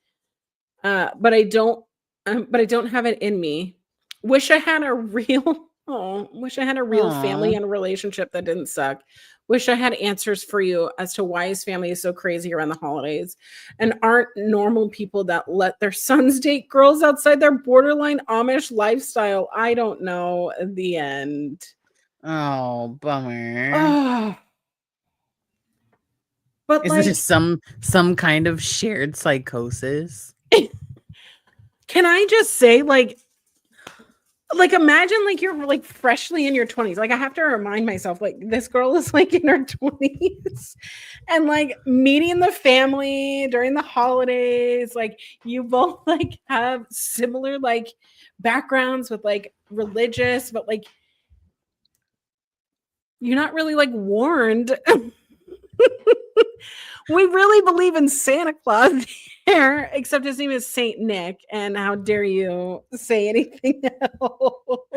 But I don't. But I don't have it in me. Wish I had a real. Oh, wish I had a real Aw. family and a relationship that didn't suck. Wish I had answers for you as to why his family is so crazy around the holidays and aren't normal people that let their sons date girls outside their borderline Amish lifestyle. I don't know. The end. Oh, bummer. Oh, but Is this like, some kind of shared psychosis? can I just say, like, imagine, like, you're, like, freshly in your 20s. Like, I have to remind myself, like, this girl is, like, in her 20s and, like, meeting the family during the holidays. Like, you both, like, have similar, like, backgrounds with, like, religious, but, like, you're not really, like, warned. We really believe in Santa Claus here, except his name is Saint Nick. And how dare you say anything else?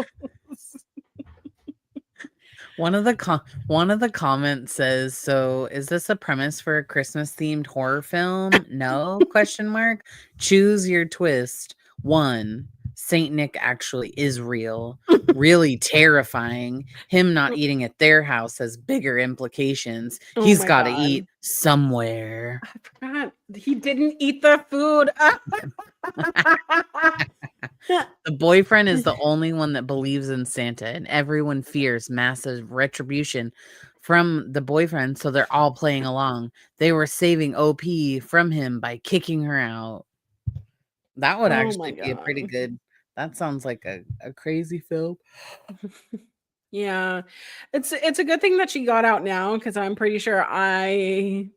One of the comments says, "So, is this a premise for a Christmas-themed horror film? No? Question mark. Choose your twist. 1. Saint Nick actually is real, really terrifying. Him not eating at their house has bigger implications. Oh He's my got to God. eat somewhere. I forgot. He didn't eat the food. The boyfriend is the only one that believes in Santa, and everyone fears massive retribution from the boyfriend, so they're all playing along. They were saving OP from him by kicking her out. That would Oh my actually be a pretty God. good. That sounds like a crazy film. Yeah. It's a good thing that she got out now, because I'm pretty sure I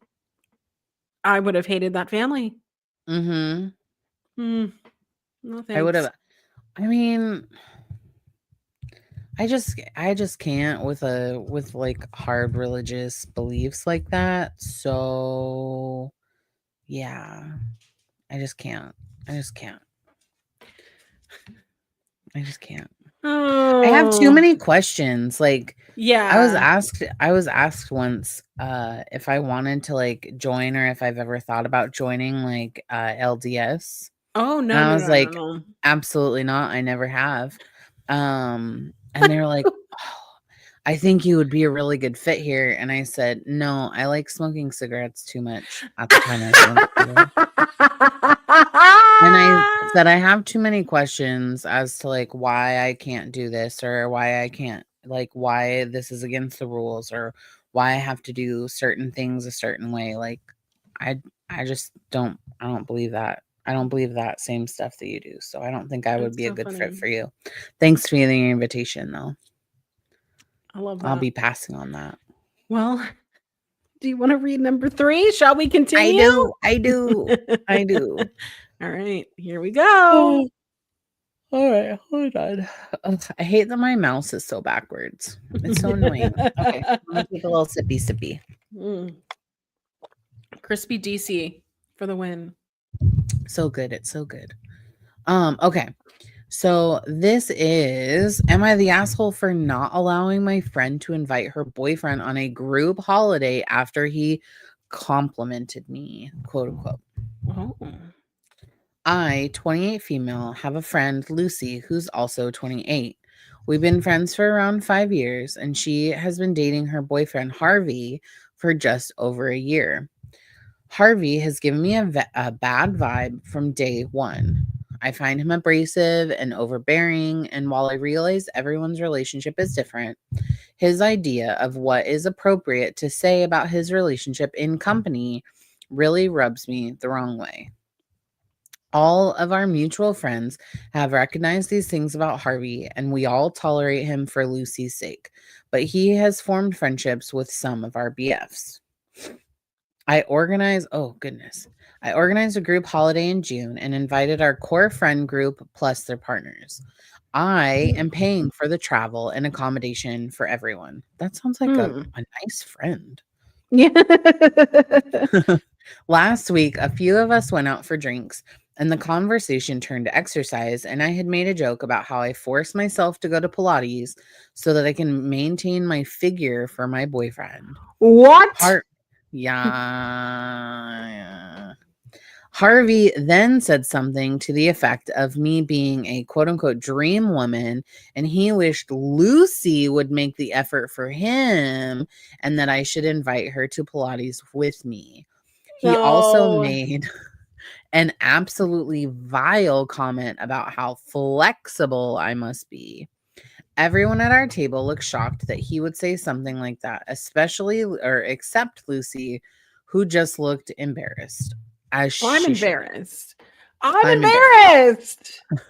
would have hated that family. Mhm. Mm, no I would thanks. have. I mean, I just can't with like hard religious beliefs like that. So yeah, I just can't. I just can't. I just can't. I have too Oh, many questions. Like yeah. I was asked once if I wanted to like join or if I've ever thought about joining like LDS. Oh, And no, I no, was no, no, like, no. absolutely not. I never have. And they're like, "Oh, I think you would be a really good fit here." And I said, "No, I like smoking cigarettes too much at the time I smoked cigarettes." And I said, "I have too many questions as to like why I can't do this or why I can't like why this is against the rules or why I have to do certain things a certain way. Like I I just don't believe that. I don't believe that same stuff that you do. So I don't think I would It's be a so good fit funny. for you. Thanks for the invitation though. I love I'll that. be passing on that." Well, do you wanna read number 3? Shall we I continue? do. I do. I do. All right, here we go. All right, hold on. Ugh, I hate that my mouse is so backwards. It's so annoying. Okay, I'm gonna take a little sippy sippy. Mm, crispy DC for the win. So good. It's so good. Okay. So this is, am I the asshole for not allowing my friend to invite her boyfriend on a group holiday after he complimented me, quote unquote. Oh. I, 28 female, have a friend, Lucy, who's also 28. We've been friends for around 5 years, and she has been dating her boyfriend, Harvey, for just over a year. Harvey has given me a bad vibe from day one. I find him abrasive and overbearing, and while I realize everyone's relationship is different, his idea of what is appropriate to say about his relationship in company really rubs me the wrong way. All of our mutual friends have recognized these things about Harvey, and we all tolerate him for Lucy's sake. But he has formed friendships with some of our BFs. Oh goodness. I organized a group holiday in June and invited our core friend group plus their partners. I am paying for the travel and accommodation for everyone. That sounds like Hmm. a nice friend. Yeah. Last week, a few of us went out for drinks, and the conversation turned to exercise. And I had made a joke about how I force myself to go to Pilates so that I can maintain my figure for my boyfriend. What? Heart, yeah. Harvey then said something to the effect of me being a quote unquote dream woman, and he wished Lucy would make the effort for him and that I should invite her to Pilates with me. He also No. made an absolutely vile comment about how flexible I must be. Everyone at our table looked shocked that he would say something like that, especially or except Lucy, who just looked embarrassed, as I'm she should. embarrassed. I'm I'm embarrassed. embarrassed.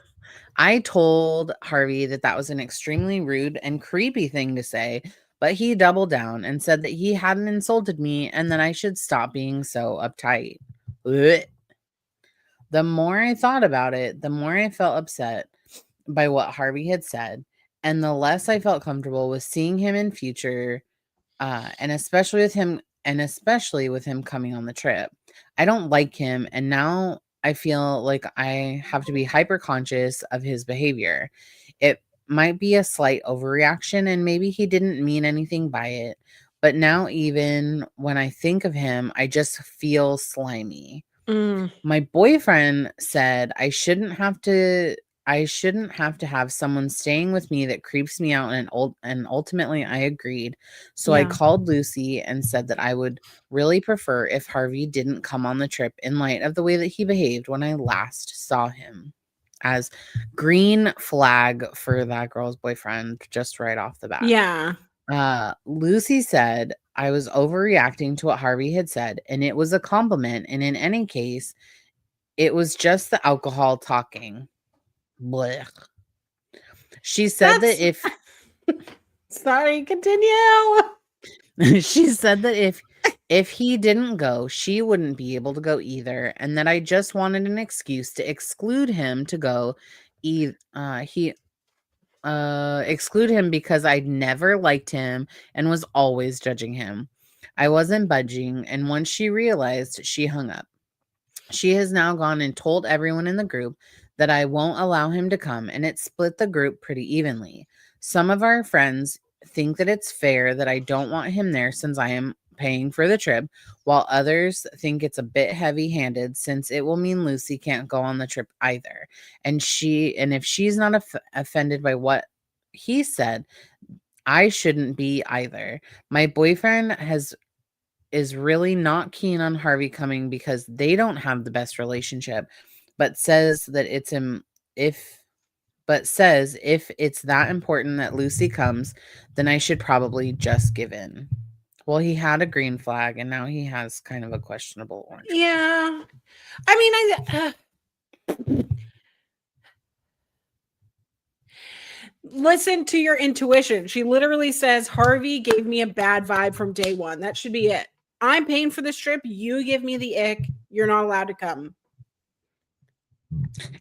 I told Harvey that that was an extremely rude and creepy thing to say, but he doubled down and said that he hadn't insulted me and that I should stop being so uptight. Blech. The more I thought about it, the more I felt upset by what Harvey had said, and the less I felt comfortable with seeing him in future, and especially with him coming on the trip. I don't like him, and now I feel like I have to be hyper conscious of his behavior. It might be a slight overreaction, and maybe he didn't mean anything by it. But now, even when I think of him, I just feel slimy. Mm. My boyfriend said I shouldn't have to. I shouldn't have to have someone staying with me that creeps me out, and ultimately I agreed. So I Yeah. called Lucy and said that I would really prefer if Harvey didn't come on the trip in light of the way that he behaved when I last saw him. As green flag for that girl's boyfriend just right off the bat. Yeah. Lucy said I was overreacting to what Harvey had said, and it was a compliment. And in any case, it was just the alcohol talking. Blech. She said that That's if sorry, continue. she said that if he didn't go, she wouldn't be able to go either, and that I just wanted an excuse to exclude him to go. He exclude him because I'd never liked him and was always judging him. I wasn't budging, and once she realized, she hung up. She has now gone and told everyone in the group that I won't allow him to come, and it split the group pretty evenly. Some of our friends think that it's fair that I don't want him there since I am paying for the trip, while others think it's a bit heavy-handed since it will mean Lucy can't go on the trip either. And if she's not offended by what he said, I shouldn't be either. My boyfriend has is really not keen on Harvey coming because they don't have the best relationship, but says that if says if it's that important that Lucy comes, then I should probably just give in. Well, he had a green flag and now he has kind of a questionable orange flag. Yeah. I mean, listen to your intuition. She literally says Harvey gave me a bad vibe from day one. That should be it. I'm paying for this trip. You give me the ick. You're not allowed to come.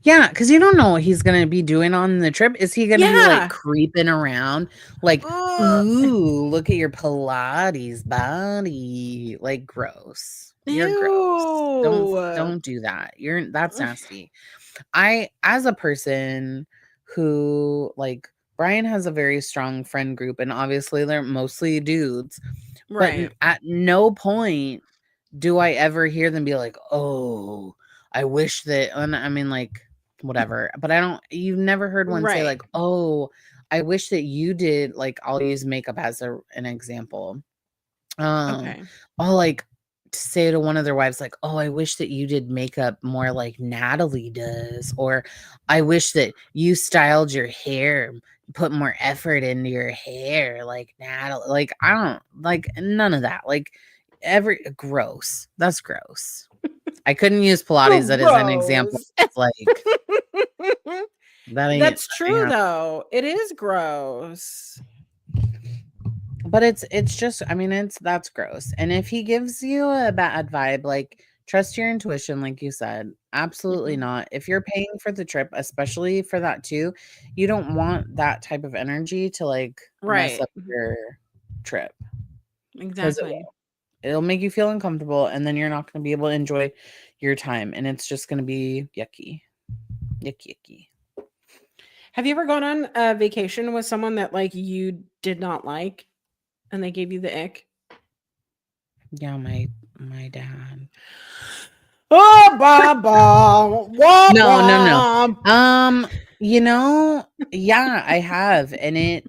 Yeah, because you don't know what he's gonna be doing on the trip. Is he gonna be like Yeah. creeping around, like, Ugh. ooh, look at your Pilates body? Like, gross. You're gross. Ew. Don't do that. That's nasty. I, as a person who, like, Brian has a very strong friend group, and obviously they're mostly dudes, but Right. at no point do I ever hear them be like, "Oh, I wish that," and I mean, like, whatever, but you've never heard one say Right. like, "Oh, I wish that you did," like, I'll use makeup as an example. Um, Okay. I'll, like, say to one of their wives, like, "Oh, I wish that you did makeup more like Natalie does," or, "I wish that you styled your hair, put more effort into your hair like Natalie." Like, I don't like none of that. Like, gross. That's gross. I couldn't use Pilates as an example. Gross. Like, That's that ain't true hap though. It is gross. but it's just, I mean, that's gross. And if he gives you a bad vibe, like, trust your intuition, like you said. Absolutely Mhm. not. If you're paying for the trip, especially for that too, you don't want that type of energy to, like, mess Right. up your trip because Exactly. it'll make you feel uncomfortable, and then you're not gonna be able to enjoy your time, and it's just gonna be yucky. Yucky, yucky. Have you ever gone on a vacation with someone that like you did not like and they gave you the ick? Yeah, my dad. Oh, ba ba, womp No, no, no. womp. Um, yeah, I have, and it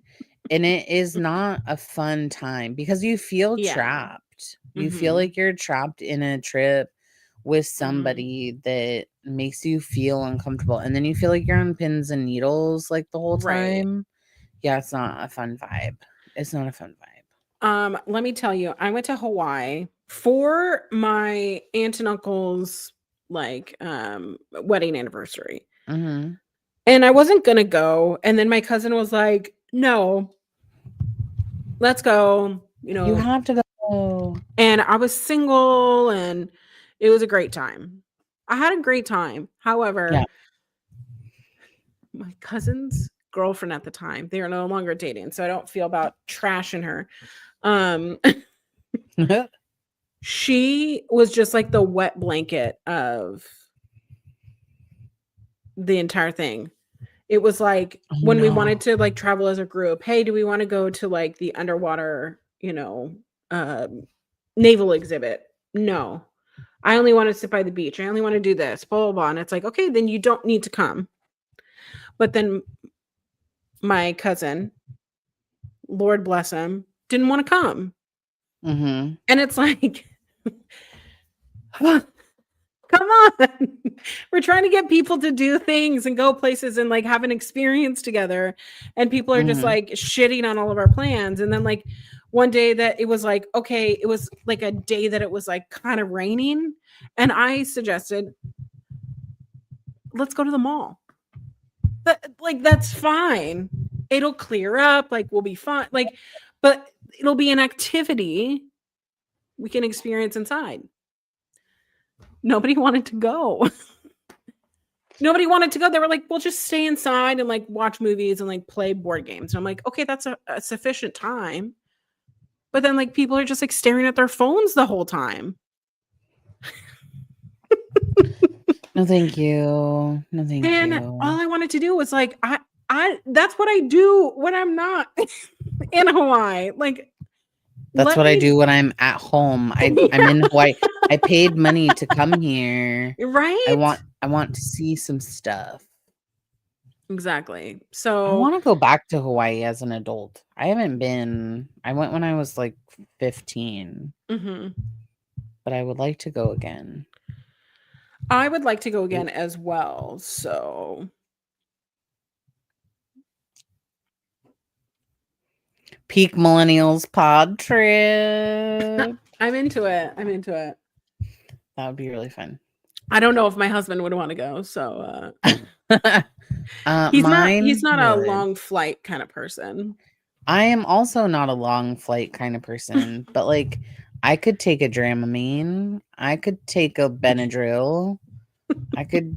is not a fun time because you feel Yeah. trapped. You feel Mhm. like you're trapped in a trip with Mhm. somebody that makes you feel uncomfortable, and then you feel like you're on pins and needles, like, the whole Right. time. Yeah, it's not a fun vibe. It's not a fun vibe. Let me tell you, I went to Hawaii for my aunt and uncle's like wedding anniversary. Mhm. And I wasn't gonna go. And then my cousin was like, no, let's go, You have to go. and I was single and it was a great time. I had a great time. Yeah. However, my cousin's girlfriend at the time, they are no longer dating, so I don't feel about trashing her. Um, she was just like the wet blanket of the entire thing. It was like Oh, when we wanted no. to like travel as a group, hey, do we want to go to like the underwater, naval exhibit? No. I only want to sit by the beach. I only want to do this, blah, blah, blah. And it's like, okay, then you don't need to come. But then my cousin, Lord bless him, didn't want to come. Mhm. And it's like, come on. We're trying to get people to do things and go places and like have an experience together. And people are just Mhm. like shitting on all of our plans. And then like one day that it was like, okay, it was like a day that it was like kind of raining. And I suggested, let's go to the mall. But like that's fine. It'll clear up, like we'll be fine. Like, but it'll be an activity we can experience inside. Nobody wanted to go. Nobody wanted to go. They were like, "We'll just stay inside and like watch movies and like play board games." And I'm like, "Okay, that's a sufficient time." But then like people are just like staring at their phones the whole time. No, thank you. No, thank And you. all I wanted to do was like I that's what I do when I'm not in Hawaii. Like That's let what I me do when I'm at home. I'm yeah, in Hawaii. I paid money to come here. right? I want to see some stuff. Exactly. I So, wanna go back to Hawaii as an adult. I haven't been. I went when I was, like, 15, mhm. but I would like to go again. I would like to go Ooh. again as well. So, Peak Millennials pod trip. I'm into it. I'm into it. That would be really fun. I don't know if my husband would want to go. So, he's Mine not a would. long flight kind of person. I am also not a long flight kind of person, but, like, I could take a Dramamine, I could take a Benadryl, I could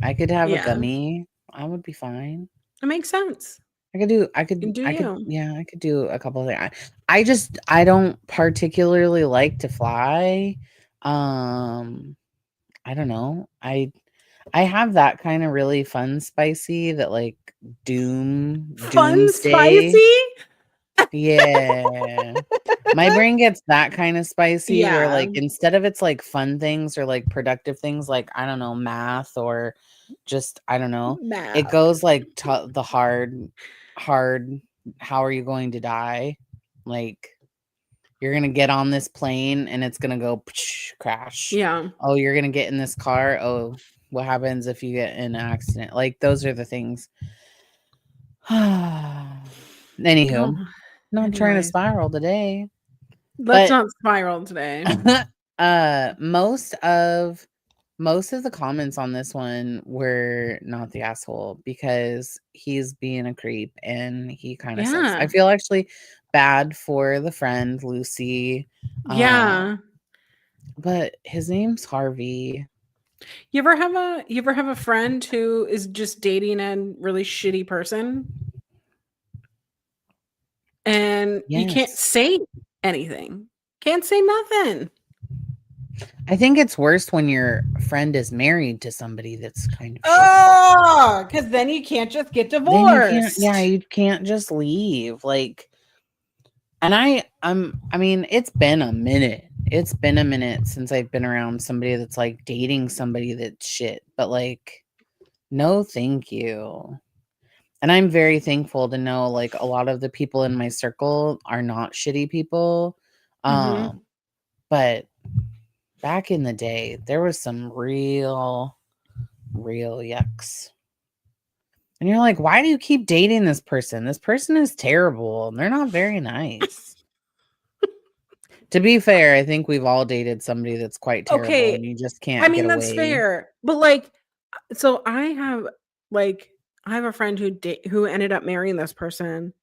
I could have a Yeah. gummy, I would be fine. It makes sense. And do you? Yeah, I could do a couple of things. I just I don't particularly like to fly. Um, I don't know. I have that kind of really fun spicy that like Fun, doomsday. spicy? Yeah. My brain gets that kind of spicy where Yeah. like instead of it's like fun things or like productive things like I don't know, math or just I don't know, it Math. goes like the hard how are you going to die? Like you're going to get on this plane and it's going to go crash. Yeah. Oh, you're going to get in this car. Oh, what happens if you get in an accident? Like those are the things. Oh, Anywho, not trying to anyways, spiral today. let's But not spiral today. uh most of the comments on this one were not the asshole because he's being a creep and he kind of sucks. I Yeah. feel actually bad for the friend Lucy. Uh Yeah. but his name's Harvey. You ever have a friend who is just dating a really shitty person and you can't Yes. say anything? Can't say nothing. I think it's worse when your friend is married to somebody that's kind of shitty. Oh, because then you can't just get Then you can't yeah, divorced. you can't just leave. Like and I mean, it's been a minute. It's been a minute since I've been around somebody that's, like, dating somebody that's shit, but, like, no, thank you. And I'm very thankful to know, like, a lot of the people in my circle are not shitty people, Mhm. um, but back in the day, there was some real yucks. And you're like, "Why do you keep dating this person? This person is terrible, and they're not very nice." To be fair, I think we've all dated somebody that's quite terrible Okay, and you just I can't get mean, that's away. fair, but, like, so like, I have a friend who ended up marrying this person,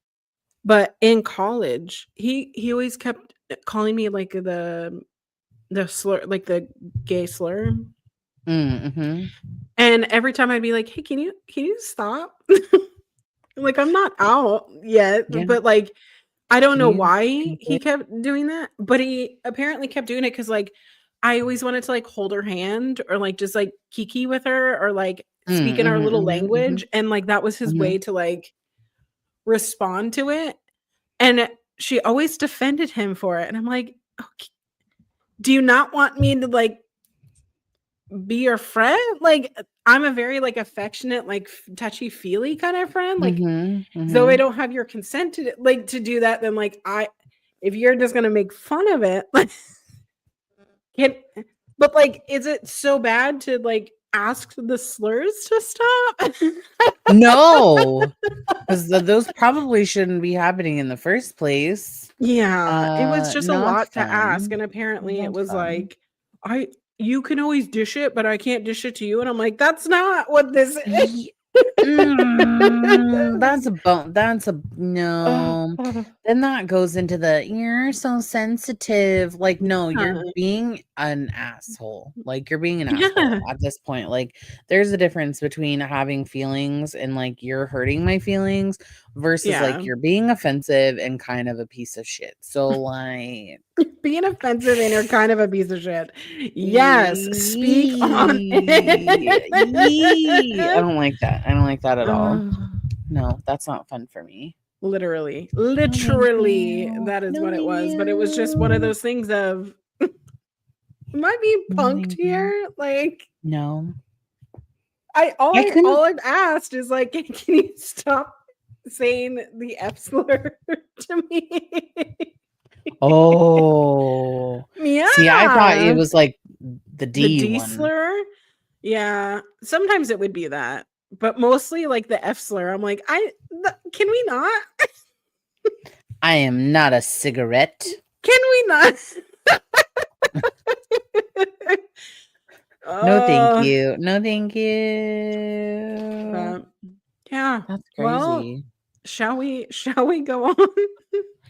but in college, he always kept, calling me, like, the slur like, the gay slur, Mhm. and every time I'd be like, "Hey, can you stop?" Like, I'm not out yet, Yeah. but, like, I don't know Can why you he wait? kept doing that, but he apparently kept doing it because, like, I always wanted to, like, hold her hand or, like, just, like, kiki with her or, like, speak in our Mhm, little mhm, language, mhm, and, like, that was his mhm. way to, like, respond to it, and she always defended him for it, and I'm like, "Ok do you not want me to, like, be your friend?" Like, I'm a very, like, affectionate, like, touchy-feely kind of friend, like, Mhm, so I mhm. don't have your consent to do that, then, like, if you're just gonna make fun of it, like, can but, like, is it so bad to, like, ask the slurs to stop? No, 'cause those probably shouldn't be happening in the first place. Yeah, it was just a Not lot to ask, fun. and apparently it Not was fun. like, "I you can always dish it, but I can't dish it to you," and I'm like, "That's not what this is." Ye that's a no. Ugh, Then that goes into the, "You're so sensitive." Like, no, you're yeah, being an asshole. Like, you're being an asshole yeah, at this point. Like, there's a difference between having feelings and, like, you're hurting my feelings versus, like, yeah. you're being offensive and kind of a piece of shit. So, like, Being offensive and you're kind of a piece of shit. Yes, speak on yee. I it. don't like that. I don't like that at all. Ugh, No, that's not fun for me. literally, No, thank literally, you. that is No, what it thank was, but it was just one of you. those things of, "Am I being No, punked thank you. here?" Like, No. I I couldn't all I've asked is like, can you stop saying the F slur to me?" Oh. See, I thought it Yeah. was, like, the The D D one. slur? Yeah, sometimes it would be that, but mostly, like, the F slur, I'm like, can we not? I am not a cigarette. Can we not?" No, thank Uh, you. No, thank you. but yeah, That's well, crazy. shall we go on?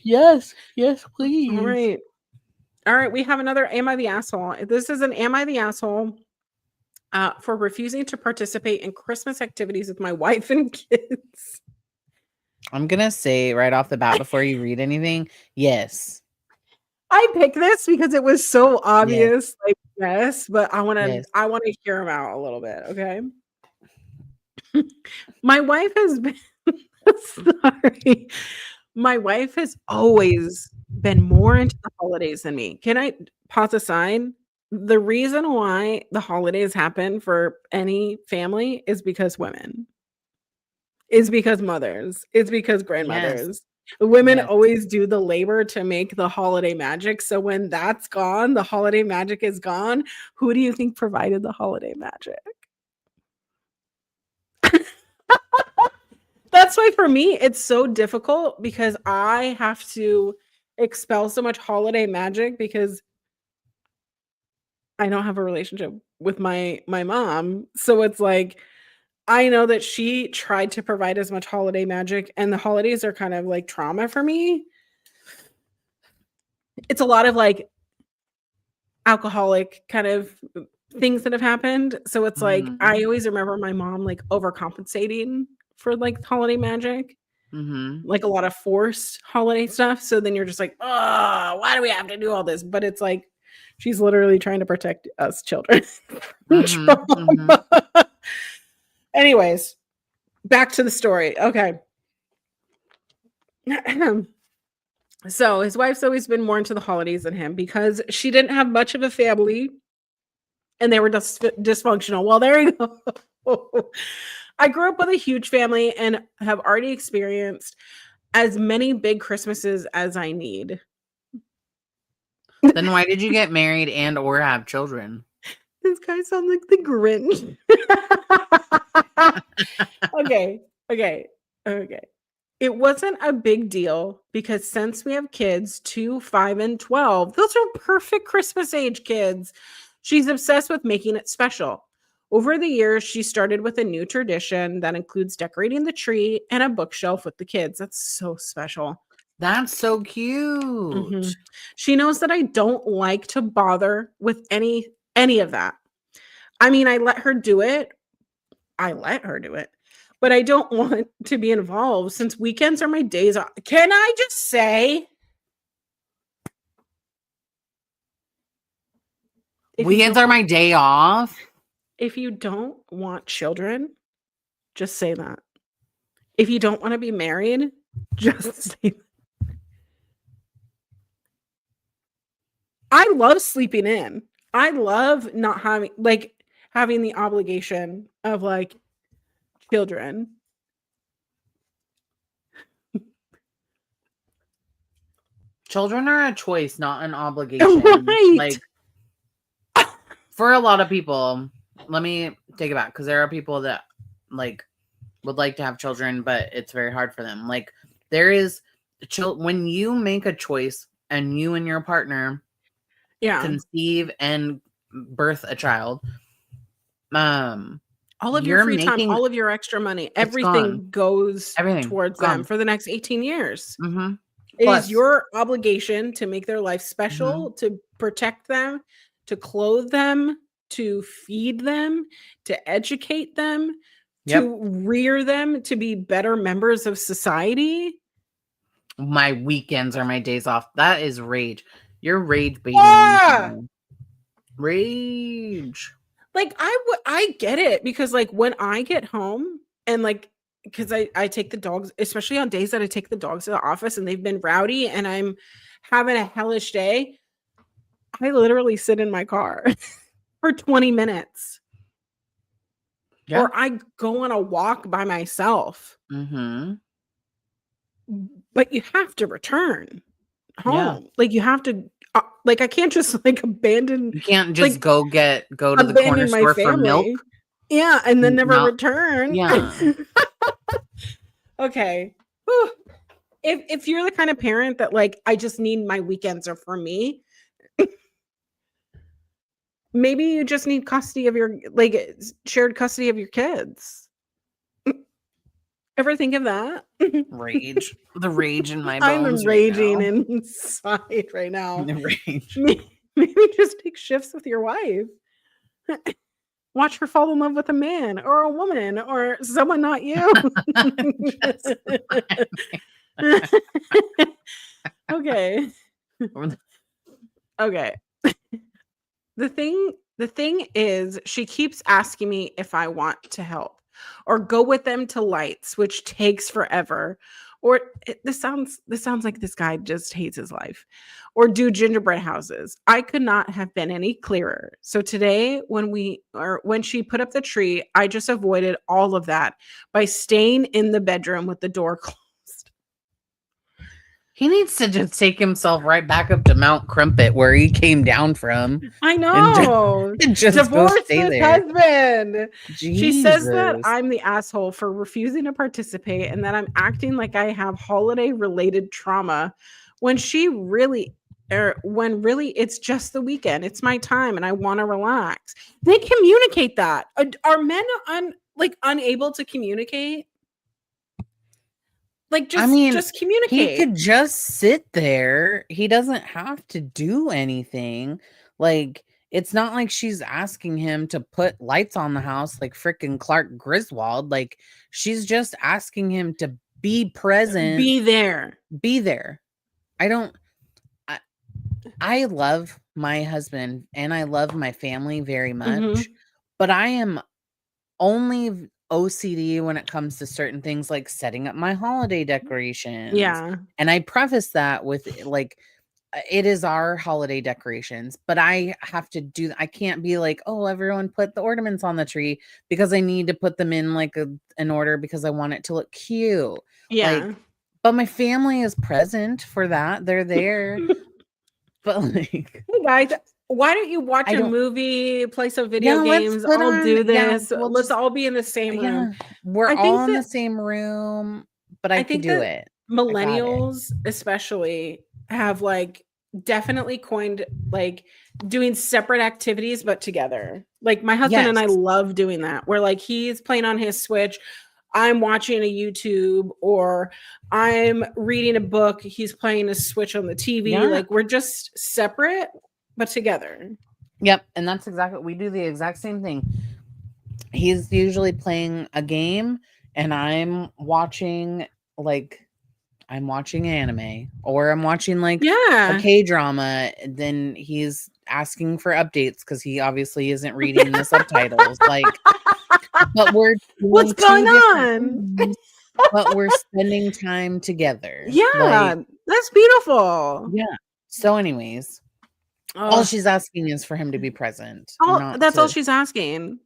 Yes. Yes, All please. right. All right, we have another "Am I the asshole?" This is an "Am I the asshole?" For refusing to participate in Christmas activities with my wife and kids. I'm gonna say right off the bat before you read anything, yes. I picked this because it was so Yes. obvious, like, yes, but I wanna Yes. I wanna hear him out a little bit, okay? My wife has been sorry. My wife has always been more into the holidays than me. Can I pause aside? The reason why the holidays happen for any family is because women. Is because mothers. It's because Yes. grandmothers. Women Yes. always do the labor to make the holiday magic, so when that's gone, the holiday magic is gone. Who do you think provided the holiday magic? That's why for me, it's so difficult because I have to expel so much holiday magic because I don't have a relationship with my mom. So it's like, I know that she tried to provide as much holiday magic, and the holidays are kind of like trauma for me. It's a lot of, like, alcoholic kind of things that have happened. So it's like, I Mhm. always remember my mom, like, overcompensating for, like, holiday magic. Mhm. Like a lot of forced holiday stuff, so then you're just like, "Oh, why do we have to do all this?" But it's like, she's literally trying to protect us children from Mhm. Mhm. trauma. Anyways, back to the story, okay. So, his wife's always been more into the holidays than him because she didn't have much of a family and they were dysfunctional. Well, there you go. I grew up with a huge family and have already experienced as many big Christmases as I need. Then why did you get married and or have children? This guy sounds like the Grinch. Okay, okay, okay. It wasn't a big deal because since we have kids 2, 5, and 12, those are perfect Christmas age kids. She's obsessed with making it special. Over the years, she started with a new tradition that includes decorating the tree and a bookshelf with the kids. That's so special. That's so Mhm. cute. She knows that I don't like to bother with any of that. I mean, I let her do it, but I don't want to be involved since weekends are my days off. Can I just say, if you Weekends don't are want my day off. if you don't want children, just say that. If you don't wanna be married, just say that. I love sleeping in. I love not having like, having the obligation of like children. Children are a choice, not an obligation. Right. Like, for a lot of people, let me take it back, because there are people that like would like to have children, but it's very hard for them. Like, there is when you make a choice and you and your partner conceive and birth a child, all of your you're free time, making all of your extra money, it's gone. everything goes Everything towards gone. them for the next 18 years. Mm-hmm. It is your obligation to make their life special, Mm-hmm. to protect them, to clothe them, to feed them, to educate them, to rear them to be better members of society. My weekends are my days off. That is rage. You're rage baiting me. Rage. Like, I get it, because like when I get home and like, because I take the dogs, especially on days that I take the dogs to the office and they've been rowdy and I'm having a hellish day, I literally sit in my car for 20 minutes. Yeah. Or I go on a walk by myself. Mm-hmm. But you have to return home. Yeah. Like, you have to, like, I can't just like abandon. You can't just like, go to the corner store for milk. Yeah, and then never return. Yeah. Okay. Whew. If you're the kind of parent that like, I just need my weekends are for me, maybe you just need custody of your, like, shared custody of your kids. Ever think of that? Rage. The rage in my bones. I'm raging inside right now. The rage. Maybe just take shifts with your wife. Watch her fall in love with a man or a woman or someone not you. Okay. Okay. The thing is, she keeps asking me if I want to help or go with them to lights, which takes forever. Or this sounds like this guy just hates his life. Or do gingerbread houses. I could not have been any clearer. So today, when she put up the tree, I just avoided all of that by staying in the bedroom with the door closed. He needs to just take himself right back up to Mount Crumpet, where he came down from. I know. And just divorce stay his there. Husband. Jesus. She says that I'm the asshole for refusing to participate and that I'm acting like I have holiday-related trauma when really it's just the weekend. It's my time and I want to relax. They communicate that. Are men unable to communicate? Like, just communicate. He could just sit there. He doesn't have to do anything. Like, it's not like she's asking him to put lights on the house like freaking Clark Griswold. Like, she's just asking him to be present. Be there. I love my husband and I love my family very much, but I am only OCD when it comes to certain things like setting up my holiday decorations. Yeah. And I preface that with like, it is our holiday decorations, but I have to I can't be like, oh, everyone put the ornaments on the tree, because I need to put them in like an order because I want it to look cute. Yeah. Like, but my family is present for that. They're there. But like, hey guys, why don't you watch a movie, play some video games? I'll do this. Let's all be in the same room. We're all in the same room, but I could do it. Millennials especially have like definitely coined like doing separate activities but together. Like, my husband and I love doing that, where like he's playing on his Switch, I'm watching a YouTube, or I'm reading a book, he's playing a Switch on the TV. Yeah. Like, we're just separate but together. Yep. And that's exactly, we do the exact same thing. He's usually playing a game and I'm watching anime, or I'm watching like a K-drama. Then he's asking for updates because he obviously isn't reading the subtitles. Like, but what's going on? But we're spending time together. Yeah, like, that's beautiful. Yeah. So anyways, All Oh, she's asking is for him to be present, not that's all to she's asking.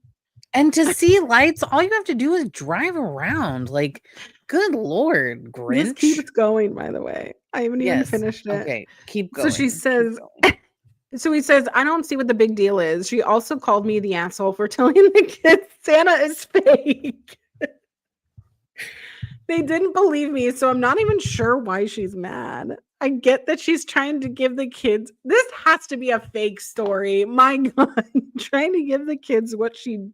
and to see lights, all you have to do is drive around, like, good lord, This Grinch. keeps going, by the way. I haven't even Yes. finished it. Okay, keep So she going, keep says going. so he says, "I don't see what the big deal is." She also called me the asshole for telling the kids Santa is fake. They didn't believe me, so I'm not even sure why she's mad. I get that she's trying to give the kids this has to be a fake story. My God, trying to give the kids what she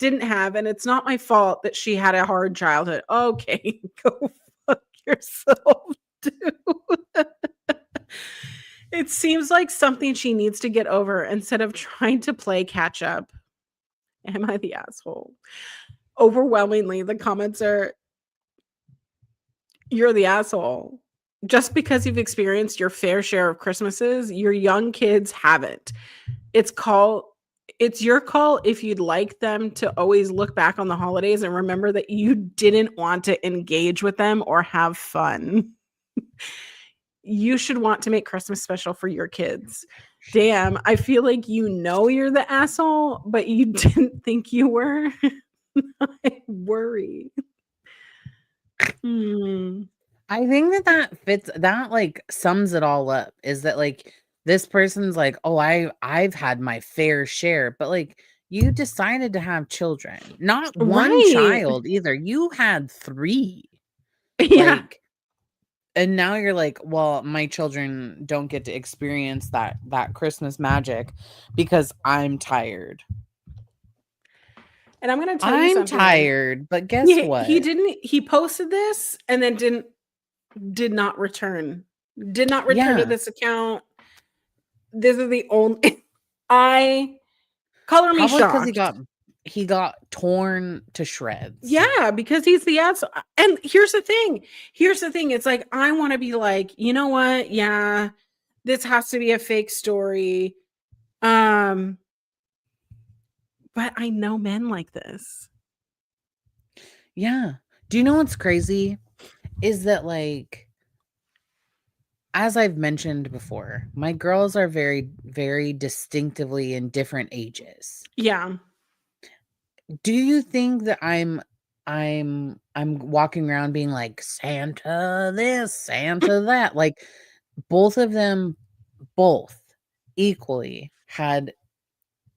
didn't have, and it's not my fault that she had a hard childhood. Okay, go fuck yourself, dude. It seems like something she needs to get over instead of trying to play catch up. Am I the asshole? Overwhelmingly, the comments are, "You're the asshole." Just because you've experienced your fair share of Christmases, your young kids haven't. It's call it's your call if you'd like them to always look back on the holidays and remember that you didn't want to engage with them or have fun. You should want to make Christmas special for your kids. Damn, I feel like you know you're the asshole, but you didn't think you were. I worry. Hmm. I think that fits that, like, sums it all up, is that, like, this person's like, "Oh, I've had my fair share," but, like, you decided to have children. Not 1 Right. child either, you had 3. Yeah. Like and now you're like, "Well, my children don't get to experience that Christmas magic because I'm tired." And I'm gonna tell you I'm something. tired, but guess He what? didn't he posted this and then did not return. Did not return to Yeah, this account. This is the only I color me probably because shocked. he got torn to shreds. Yeah, because he's the asshole. And here's the thing. Here's the thing. It's like I want to be like, you know what? Yeah, this has to be a fake story. Um, but I know men like this. Yeah. Do you know what's crazy? Is that, like, as I've mentioned before, my girls are very, very distinctively in different ages. Yeah. Do you think that I'm walking around being like, "Santa this, Santa that?" Like, both of them both equally had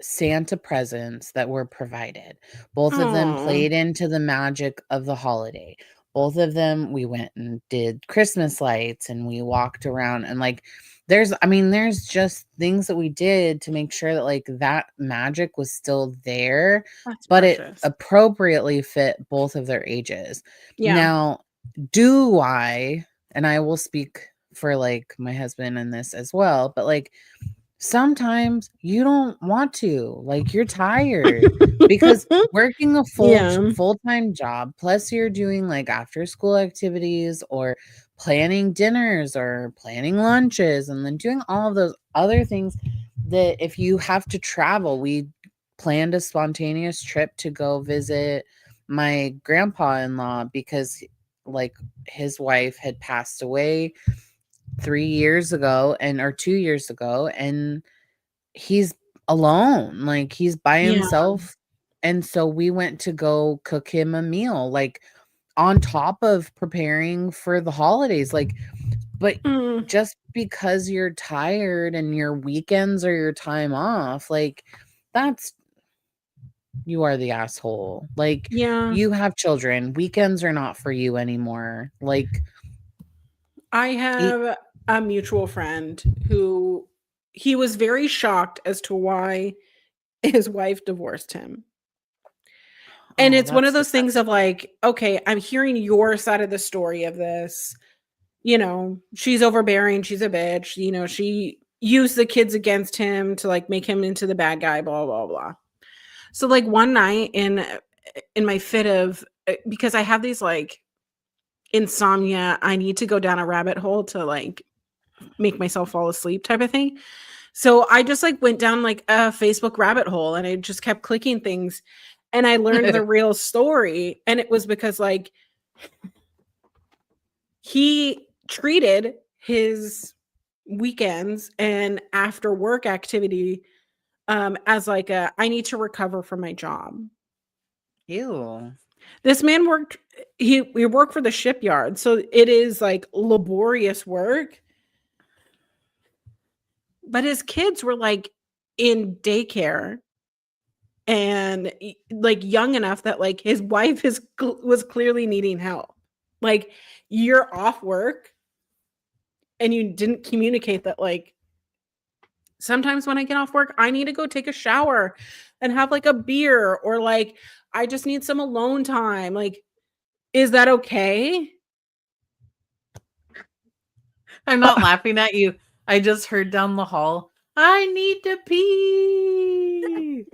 Santa presents that were provided. Both of them Oh, played into the magic of the holiday. Both of them, we went and did Christmas lights and we walked around and, like, there's just things that we did to make sure that, like, that magic was still there, that's but it precious. appropriately fit both of their ages. Yeah. Now, do I, and I will speak for, like, my husband in this as well, but, like, sometimes you don't want to, like, you're tired because working a Yeah. full-time job, plus you're doing, like, after school activities or planning dinners or planning lunches and then doing all of those other things that if you have to travel, we planned a spontaneous trip to go visit my grandpa-in-law because, like, his wife had passed away 3 years ago and or 2 years ago, and he's alone, like, he's by Yeah. himself, and so we went to go cook him a meal, like, on top of preparing for the holidays, like but Mm, just because you're tired and your weekends are your time off, like, that's you are the asshole, like, yeah. you have children, weekends are not for you anymore, like, I e have a mutual friend who he was very shocked as to why his wife divorced him. And oh, it's one of that's those things of disgusting. like, okay, I'm hearing your side of the story of this. You know, she's overbearing, she's a bitch, you know, she used the kids against him to like make him into the bad guy, blah blah blah. So like one night in my fit of because I have these like insomnia, I need to go down a rabbit hole to like make myself fall asleep type of thing. So I just like went down like a Facebook rabbit hole and I just kept clicking things and I learned the real story and it was because like he treated his weekends and after work activity, as like a I need to recover from my job. Ew. This man worked he worked for the shipyard, so it is like laborious work, but his kids were like in daycare and like young enough that like his wife was clearly needing help. Like you're off work and you didn't communicate that like sometimes when I get off work, I need to go take a shower and have like a beer or like I just need some alone time. Like, is that okay? I'm not laughing at you. I just heard down the hall, I need to pee.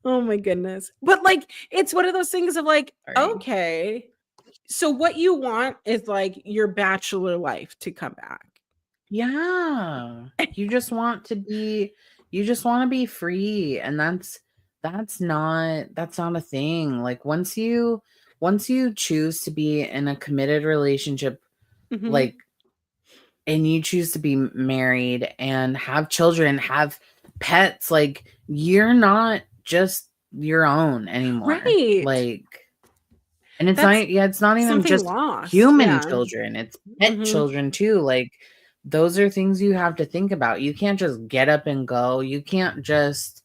Oh my goodness. But like it's one of those things of like, Sorry. okay. So what you want is like your bachelor life to come back. Yeah. You just want to be free, and that's not a thing. Like once you choose to be in a committed relationship, Mhm. like, and you choose to be married and have children, have pets, like, you're not just your own anymore. Right. Like, and That's it's not even something just lost. human Yeah. children, it's pet Mhm. children too. Like, those are things you have to think about. You can't just get up and go. You can't just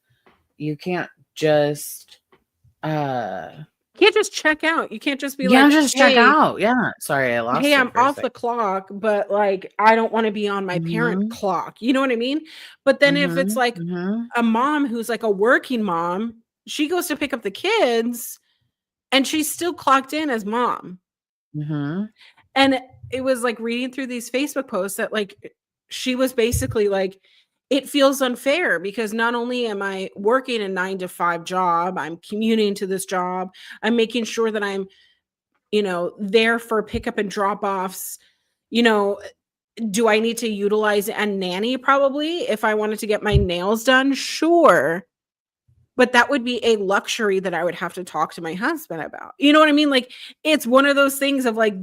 uh Can't just check out. You can't just be you can't like, just check "Hey, out. Yeah. Sorry, I hey, lost it I'm for a off second. the clock, but like I don't want to be on my parent Mhm. clock." You know what I mean? But then if it's Mhm. like Mhm. a mom who's like a working mom, she goes to pick up the kids and she's still clocked in as mom. Mhm. And it was like reading through these Facebook posts that like she was basically like, it feels unfair because not only am I working a 9 to 5 job, I'm commuting to this job, I'm making sure that I'm, there for pickup and drop offs. You know, do I need to utilize a nanny? Probably. If I wanted to get my nails done, sure. But that would be a luxury that I would have to talk to my husband about. You know what I mean? Like, it's one of those things of like,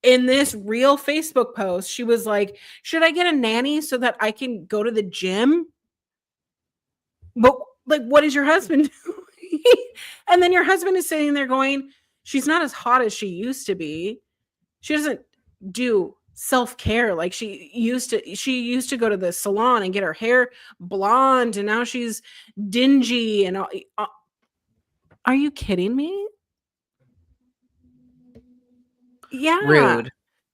in this real Facebook post, she was like, "Should I get a nanny so that I can go to the gym?" But like, what is your husband doing? And then your husband is sitting there going, "She's not as hot as she used to be. She doesn't do self-care like she used to go to the salon and get her hair blonde and now she's dingy and all, are you kidding me?" Yeah. Rude.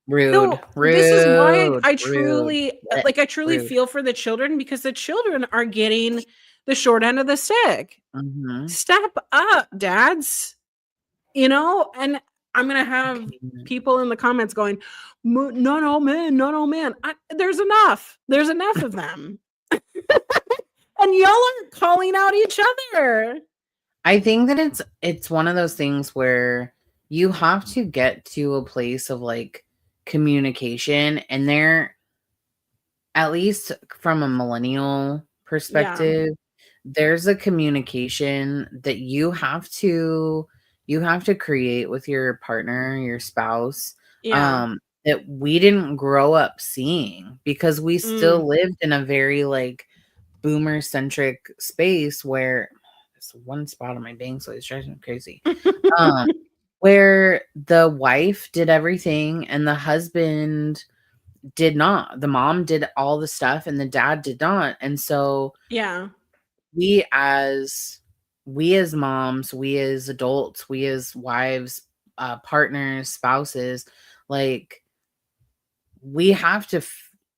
Rude. No, this is why Rude. I Rude. truly Blech. like, I truly Rude. feel for the children because the children are getting the short end of the stick. Mhm. Step up, dads, you know? And I'm gonna I have can't. people in the comments going, No, no, man, no, no, man." There's enough. There's enough of them. And y'all are calling out each other. I think that it's one of those things where you have to get to a place of, like, communication, and there, at least from a millennial Yeah. perspective, there's a communication that you have to create with your partner, your spouse, Yeah. that we didn't grow up seeing because we Mm. still lived in a very, like, boomer centric space where there's one spot on my bang, so it's driving me crazy. Um, where the wife did everything and the husband did not. The mom did all the stuff and the dad did not. And so Yeah. we as we as moms, we as adults, we as wives, partners, spouses, like, we have to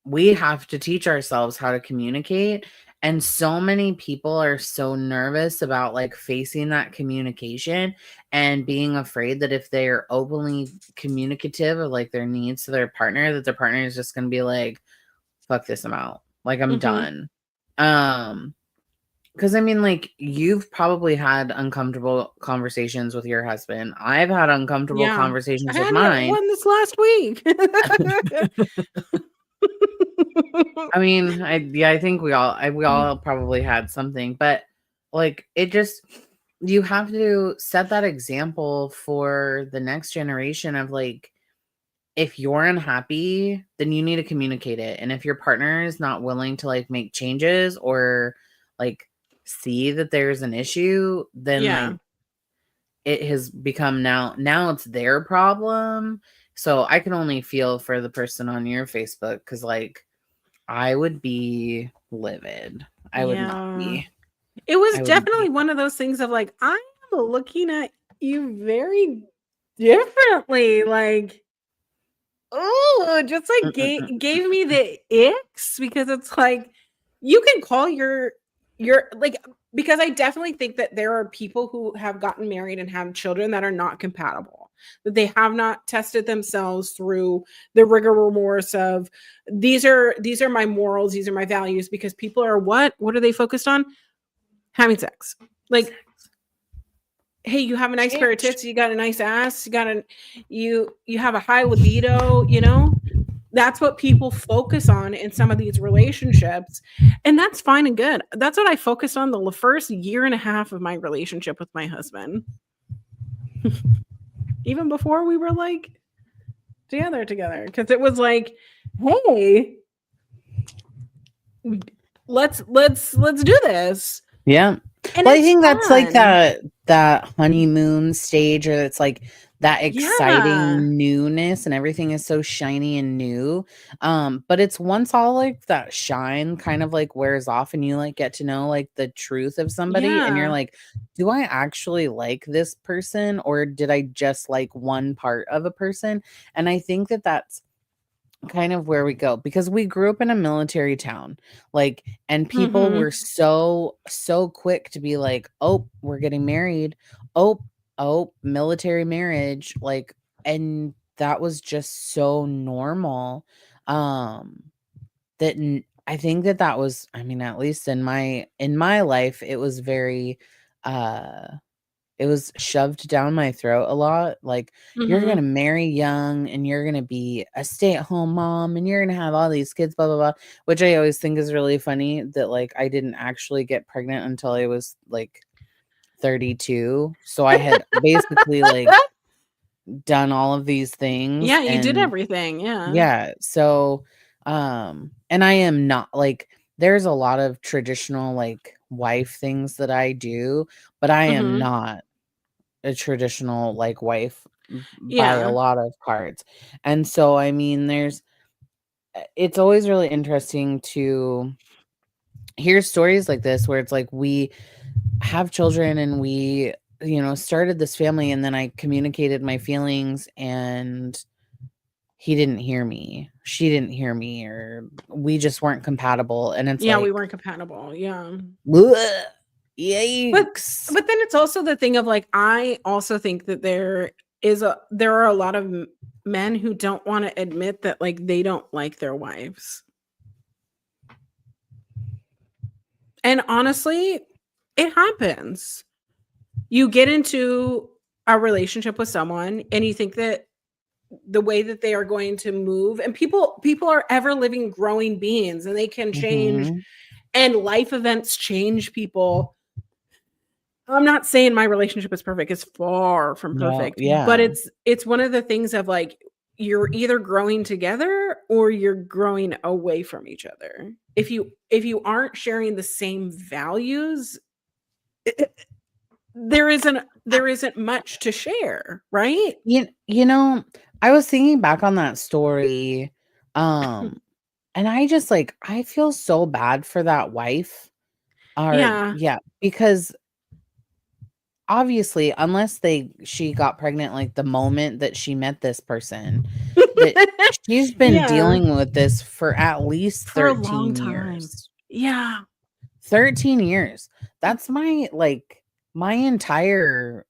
we have to teach ourselves how to communicate, and so many people are so nervous about, like, facing that communication and being afraid that if they're openly communicative of, like, their needs to their partner, that their partner is just going to be like, fuck this, I'm out, like, I'm Mhm. done. Because I mean, like, you've probably had uncomfortable conversations with your husband. I've had uncomfortable Yeah. I conversations with had mine. one this last week. I mean, I think we all probably had something, but, like, it just, you have to set that example for the next generation of, like, if you're unhappy, then you need to communicate it. And if your partner is not willing to like make changes or like see that there's an issue, then like Yeah. it has become now it's their problem. So I can only feel for the person on your Facebook cuz like I would be livid. I would not Yeah. be. It was I wouldn't be definitely one of those things of like, I am looking at you very differently. Like, oh, just like gave me the icks because it's like you can call your like because I definitely think that there are people who have gotten married and have children that are not compatible. That they have not tested themselves through the rigor remorse of these are my morals, these are my values because people are what are they focused on? Having sex. Like, hey, you have a nice pair of change. tits, you got a nice ass, you have a high libido, you know? That's what people focus on in some of these relationships, and that's fine and good. That's what I focused on the first year and a half of my relationship with my husband. Even before we were like together because it was like, hey, let's do this, Yeah. and Well, I it's think that's like fun. that honeymoon stage, or it's like that Yeah. exciting newness and everything is so shiny and new. But it's once all like that shine kind of like wears off and you like get to know like the truth of somebody and you're Yeah. like, do I actually like this person or did I just like one part of a person? And I think that that's kind of where we go because we grew up in a military town, like, and people were Mhm. so quick to be like, oh, we're getting married, oh, oh, military marriage, like, and that was just so normal. I think that that was, I mean, at least in my life it was very uh it was shoved down my throat a lot, like, "You're gonna Mhm. marry young, and you're gonna be a stay-at-home mom, and you're gonna have all these kids, blah, blah, blah," which I always think is really funny that, like, I didn't actually get pregnant until I was, like, 32, so I had basically, like, done all of these things, Yeah, you did and everything, yeah. yeah, so, and I am not like, there's a lot of traditional, like, wife things that I do, but I am Mhm. not a traditional, like, wife by a Yeah. lot of parts. And so, I mean, it's always really interesting to hear stories like this where it's like we have children and we, started this family and then I communicated my feelings and he didn't hear me. She didn't hear me or we just weren't compatible and it's Yeah, we like, weren't compatible, yeah. "Bleh, But yikes." but then it's also the thing of, like, I also think that there are a lot of m men who don't wanna admit that, like, they don't like their wives. And honestly, it happens. You get into a relationship with someone and you think that the way that they are going to move and people are ever living growing beings and they can change Mhm. and life events change people. I'm not saying my relationship is perfect, it's far from No, perfect, but yeah. it's one of the things of, like, you're either growing together or you're growing away from each other. If you aren't sharing the same values, there isn't much to share, right? You know, I was thinking back on that story, um, and I just, like, I feel so bad for that wife, or Yeah. yeah, because obviously, unless she got pregnant, like, the moment that she met this person, that she's been Yeah, dealing with this for at least for a long 13 time. years. Yeah. 13 years. That's my entire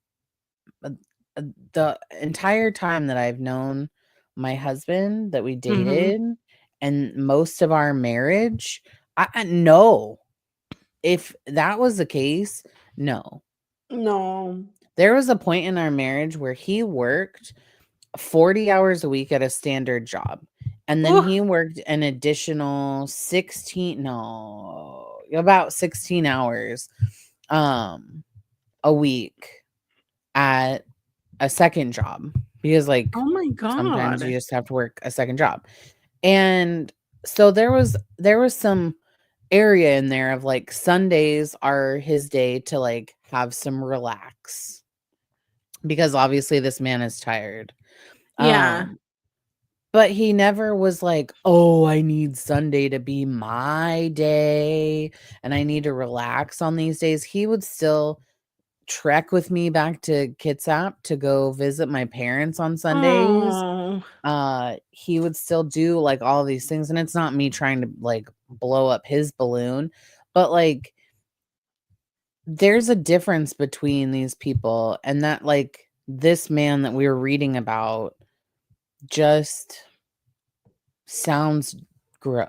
uh, uh, the entire time that I've known my husband that we Mhm. dated and most of our marriage, I no. If that was the case, no. No. There was a point in our marriage where he worked 40 hours a week at a standard job. And then Ooh, he worked an additional 16, no, about 16 hours um a week at a second job because, like, Oh my sometimes you god. just have to work a second job. And so there was some area in there of, like, Sundays are his day to, like, have some relax because obviously this man is tired. Yeah. Um, but he never was like, "Oh, I need Sunday to be my day and I need to relax on these days." He would still trek with me back to Kitsap to go visit my parents on Sundays. Oh. He would still do, like, all these things, and it's not me trying to, like, blow up his balloon, but, like, there's a difference between these people, and that, like, this man that we were reading about just sounds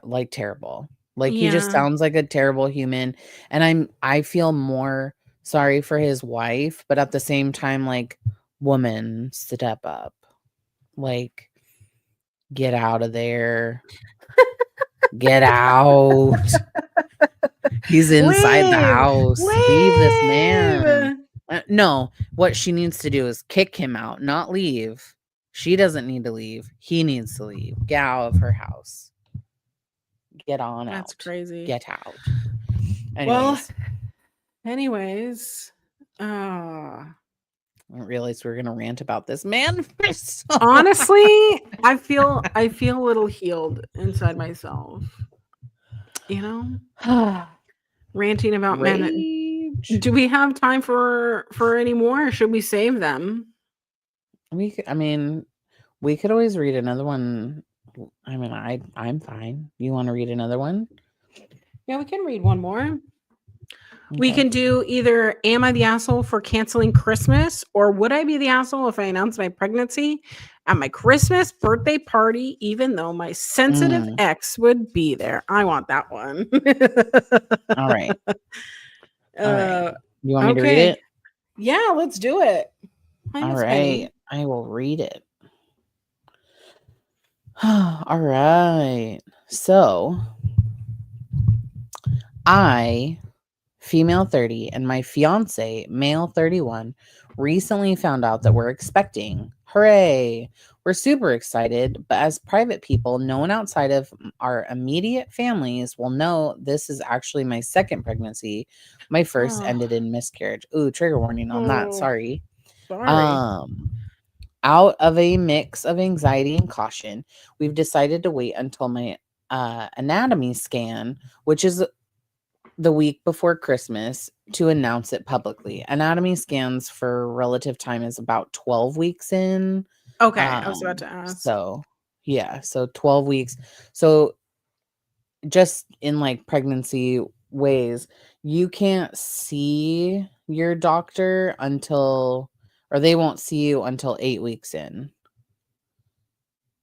like terrible. Like, he just Yeah. sounds like a terrible human, and I feel more sorry for his wife, but at the same time, like, woman, step up. Like, get out of there. Get out. He's inside the Leave! house. Leave this man. Leave! No, what she needs to do is kick him out, not leave. She doesn't need to leave. He needs to leave. Get out of her house. Get on That's out. crazy. Get out. Well, Anyways, anyways, I didn't realize we were gonna rant about this man for so honestly, I feel a little healed inside myself. You know? long. Ranting about men that Rage. do we have time for any more or should we save them? I mean, we could always read another one. I mean, I'm fine. You want to read another one? Yeah, we can read one more. We Okay. can do either am I the asshole for canceling Christmas or would I be the asshole if I announced my pregnancy at my Christmas birthday party even though my sensitive Mm, ex would be there? I want that one. all right. All right. uh You want me to read okay. it? Yeah, let's do it. Hi, All Miss Penny. right. I will read it. All right. So, I, female 30, and my fiance, male 31, recently found out that we're expecting. Hooray! We're super excited, but as private people, no one outside of our immediate families will know this is actually my second pregnancy. My first Oh, ended in miscarriage. Ooh, trigger warning on that. oh, Sorry. sorry. Um, Out of a mix of anxiety and caution, we've decided to wait until my anatomy scan, which is the week before Christmas, to announce it publicly. Anatomy scans for relative time is about 12 weeks in. Okay, I was about to ask. So yeah, so 12 weeks. So just in, like, pregnancy ways, you can't see your doctor until, or they won't see you until 8 weeks in.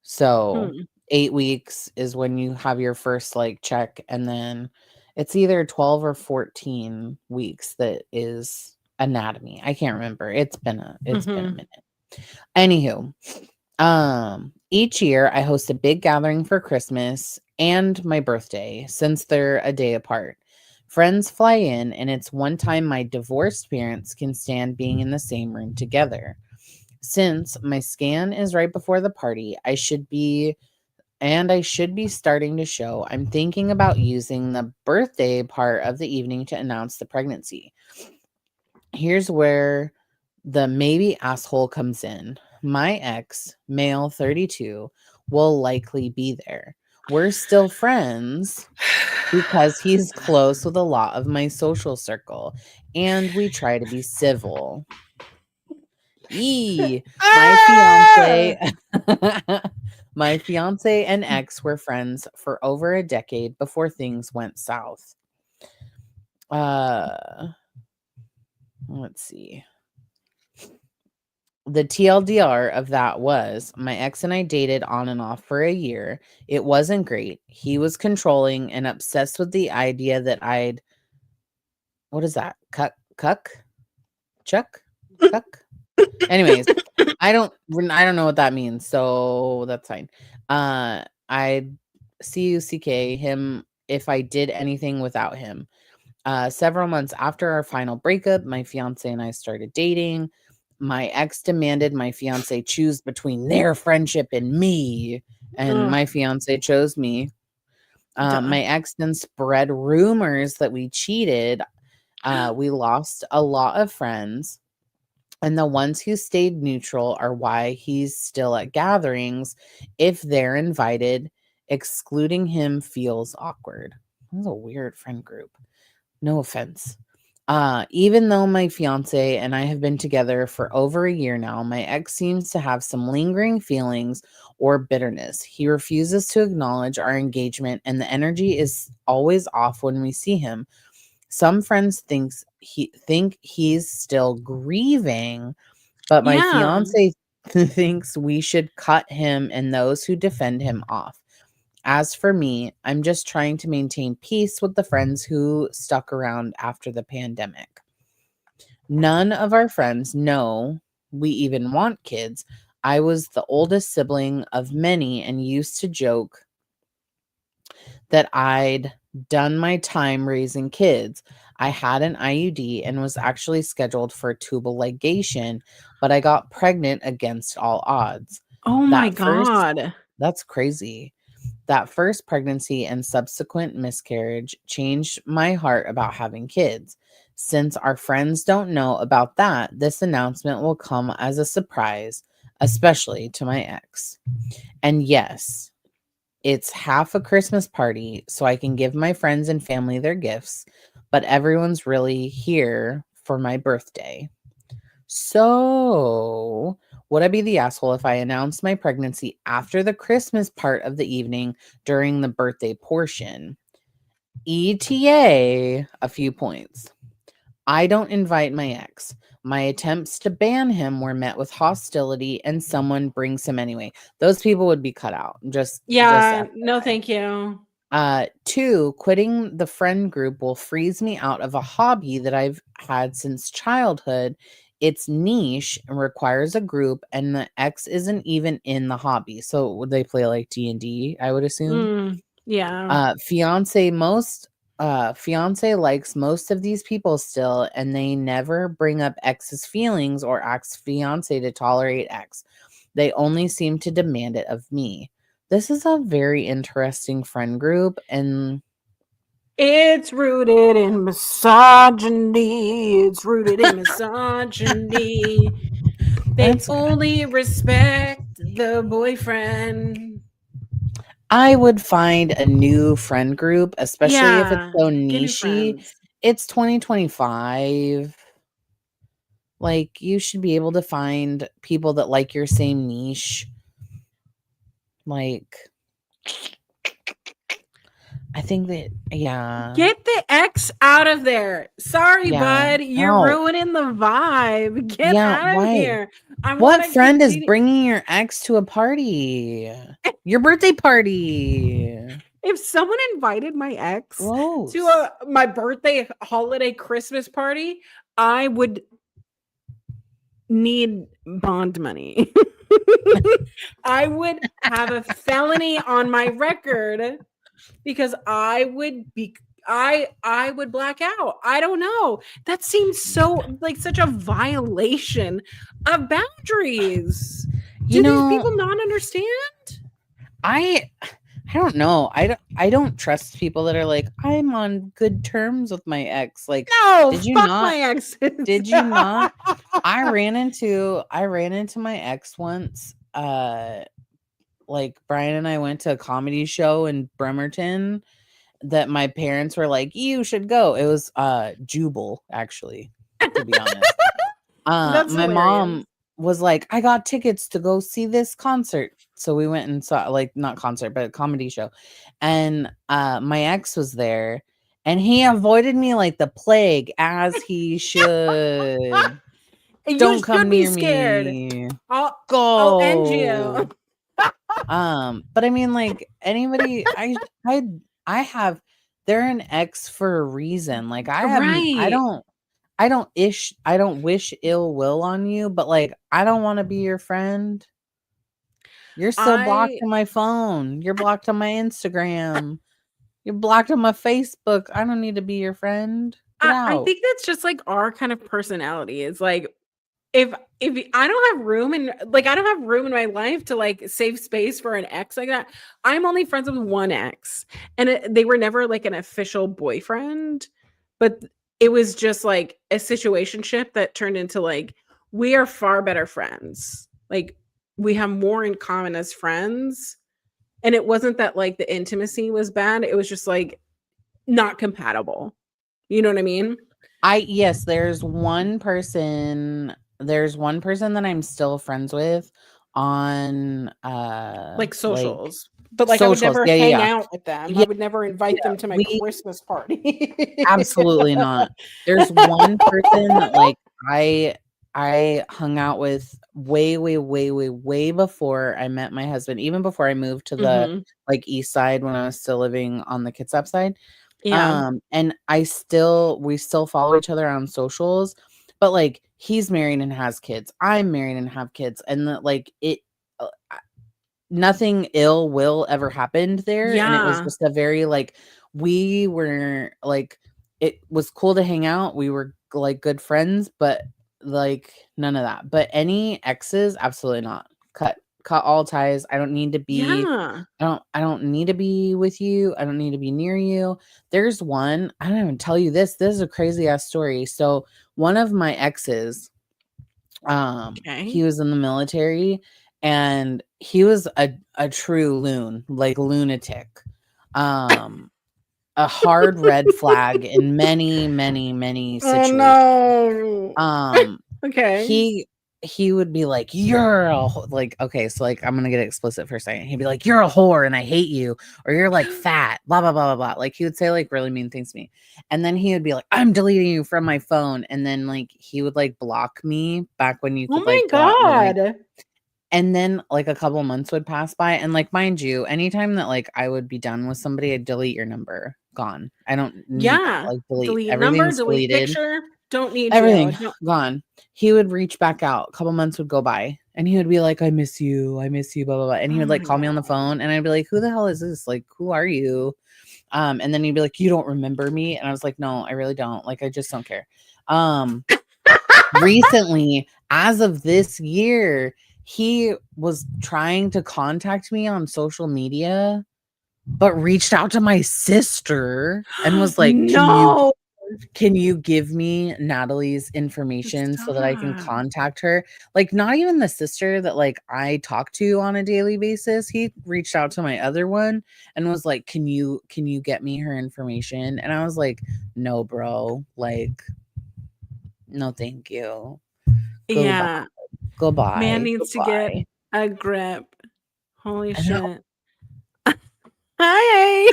So Hmm. 8 weeks is when you have your first, like, check, and then it's either 12 or 14 weeks that is anatomy. I can't remember. It's been a Mhm. minute. Anywho, each year I host a big gathering for Christmas and my birthday since they're a day apart. Friends fly in, and it's one time my divorced parents can stand being in the same room together. Since my scan is right before the party, I should be starting to show. I'm thinking about using the birthday part of the evening to announce the pregnancy. Here's where the maybe asshole comes in. My ex, male 32, will likely be there. We're still friends because he's close with a lot of my social circle, and we try to be civil. E my Ah! fiance my fiance and ex were friends for over a decade before things went south. Uh let's see. The TLDR of that was my ex and I dated on and off for a year. It wasn't great. He was controlling and obsessed with the idea that I'd, what is that? Cuck? Chuck? Cuck? Anyways, I don't know what that means, so that's fine. I'd CUCK him if I did anything without him. Several months after our final breakup, my fiance and I started dating. My ex demanded my fiance choose between their friendship and me, and Ugh, my fiance chose me. duh. My ex then spread rumors that we cheated. We lost a lot of friends, and the ones who stayed neutral are why he's still at gatherings if they're invited. Excluding him feels awkward. That's a weird friend group. No offense. Even though my fiance and I have been together for over a year now, my ex seems to have some lingering feelings or bitterness. He refuses to acknowledge our engagement, and the energy is always off when we see him. Some friends think he's still grieving, but my Yeah. fiance thinks we should cut him and those who defend him off. As for me, I'm just trying to maintain peace with the friends who stuck around after the pandemic. None of our friends know we even want kids. I was the oldest sibling of many and used to joke that I'd done my time raising kids. I had an IUD and was actually scheduled for tubal ligation, but I got pregnant against all odds. Oh my That first, god. that's crazy. That first pregnancy and subsequent miscarriage changed my heart about having kids. Since our friends don't know about that, this announcement will come as a surprise, especially to my ex. And yes, it's half a Christmas party, so I can give my friends and family their gifts, but everyone's really here for my birthday. So, would I be the asshole if I announced my pregnancy after the Christmas part of the evening during the birthday portion? ETA, a few points. I don't invite my ex. My attempts to ban him were met with hostility and someone brings him anyway. Those people would be cut out. Just Yeah, no FYI. thank you. Two, quitting the friend group will freeze me out of a hobby that I've had since childhood. It's niche and requires a group, and the ex isn't even in the hobby. So would they play like D&D, I would assume? Yeah. Fiance most fiance likes most of these people still, and they never bring up ex's feelings or ask fiance to tolerate ex. They only seem to demand it of me. This is a very interesting friend group, and It's rooted in misogyny. It's rooted in misogyny. They that's only respect the boyfriend. I would find a new friend group, especially if it's Yeah, so get new nichey. friends. It's 2025. Like, you should be able to find people that like your same niche. Like, I think that, yeah, Get the ex out of there. Sorry, yeah. bud. You're No, ruining the vibe. Get yeah. out of Why? here. I want What to friend is continue. bringing your ex to a party? Your birthday party. If someone invited my ex to Gross. my birthday holiday Christmas party, I would need bond money. I would have a felony on my record because I would black out. I don't know. That seems so like such a violation of boundaries. You Do these know, people not understand? I I don't know. I don't trust people that are like, I'm on good terms with my ex. Like, No, did you fuck not? my exes. Did you not? I ran into my ex once. Like Brian and I went to a comedy show in Bremerton that my parents were like, you should go. It was Jubal, actually, to be honest. That's My hilarious. mom was like, "I got tickets to go see this concert." So we went and saw, like, not concert, but a comedy show. And my ex was there, and he avoided me like the plague, as he should. You Don't come should be near scared. me. I'll end you. Go. But I mean, like, anybody, I have, they're an ex for a reason. Like, Right. I don't wish ill will on you, but, like, I don't wanna be your friend. You're still blocked I on my phone. You're blocked on my Instagram. You're blocked on my Facebook. I don't need to be your friend. Get I out. think that's just like our kind of personality. It's like if I don't have room and like I don't have room in my life to like save space for an ex like that. I'm only friends with one ex, and they were never like an official boyfriend, but it was just like a situationship that turned into like we are far better friends. Like we have more in common as friends, and it wasn't that like the intimacy was bad. It was just like not compatible. You know what I mean? Yes, there's one person that I'm still friends with on Like like socials. But like I would socials. never Yeah, yeah, hang yeah. out with them. I Yeah, would never invite yeah. them to my We Christmas party. absolutely not. There's one person that like I hung out with way, way, way, way, way before I met my husband, even before I moved to the Mhm. like east side when I was still living on the Kitsap side. Yeah. And we still follow each other on socials, but like he's married and has kids. I'm married and have kids, and like nothing ill will ever happened there. And it was Yeah. just a very like we were like it was cool to hang out. We were like good friends, but like none of that. But any exes, absolutely not. Cut all ties. Yeah. I don't need to be with you. I don't need to be near you. There's one, I don't even tell you this. This is a crazy ass story. So one of my exes, Okay. he was in the military and he was a true like lunatic. Um a hard red flag in many, many, many Oh, situations. no. Um, Okay. he would be like, "You're like, okay, so like I'm gonna get explicit for a second. He'd be like, "You're a whore and I hate you," or "You're like fat," blah blah blah blah blah. Like he would say like really mean things to me, and then he would be like, "I'm deleting you from my phone," and then like he would like block me back when you Oh could my like go out and like god. and then, like, a couple months would pass by, and, like, mind you, anytime that, like, I would be done with somebody, I'd delete your number. Gone. I don't need that. Yeah. Like, delete. Delete number, Everything's delete deleted. picture. Don't need you. Everything Don't gone. He would reach back out. A couple months would go by, and he would be like, "I miss you. I miss you, blah, blah, blah," and he Oh would, like, my call me on the god. phone, and I'd be like, "Who the hell is this? Like, who are you?" And then he'd be like, "You don't remember me?" And I was like, "No, I really don't. Like, I just don't care." Um Recently, as of this year, he was trying to contact me on social media, but reached out to my sister and was like, No. can you give me Natalie's information so that I can Stop. contact her?" Like, not even the sister that, like, I talk to on a daily basis. He reached out to my other one and was like, can you get me her information?" And I was like, "No, bro. Like, no, thank you. Goodbye." Yeah. Man Goodbye, needs to get goodbye. a grip. Holy I know. shit. Hi.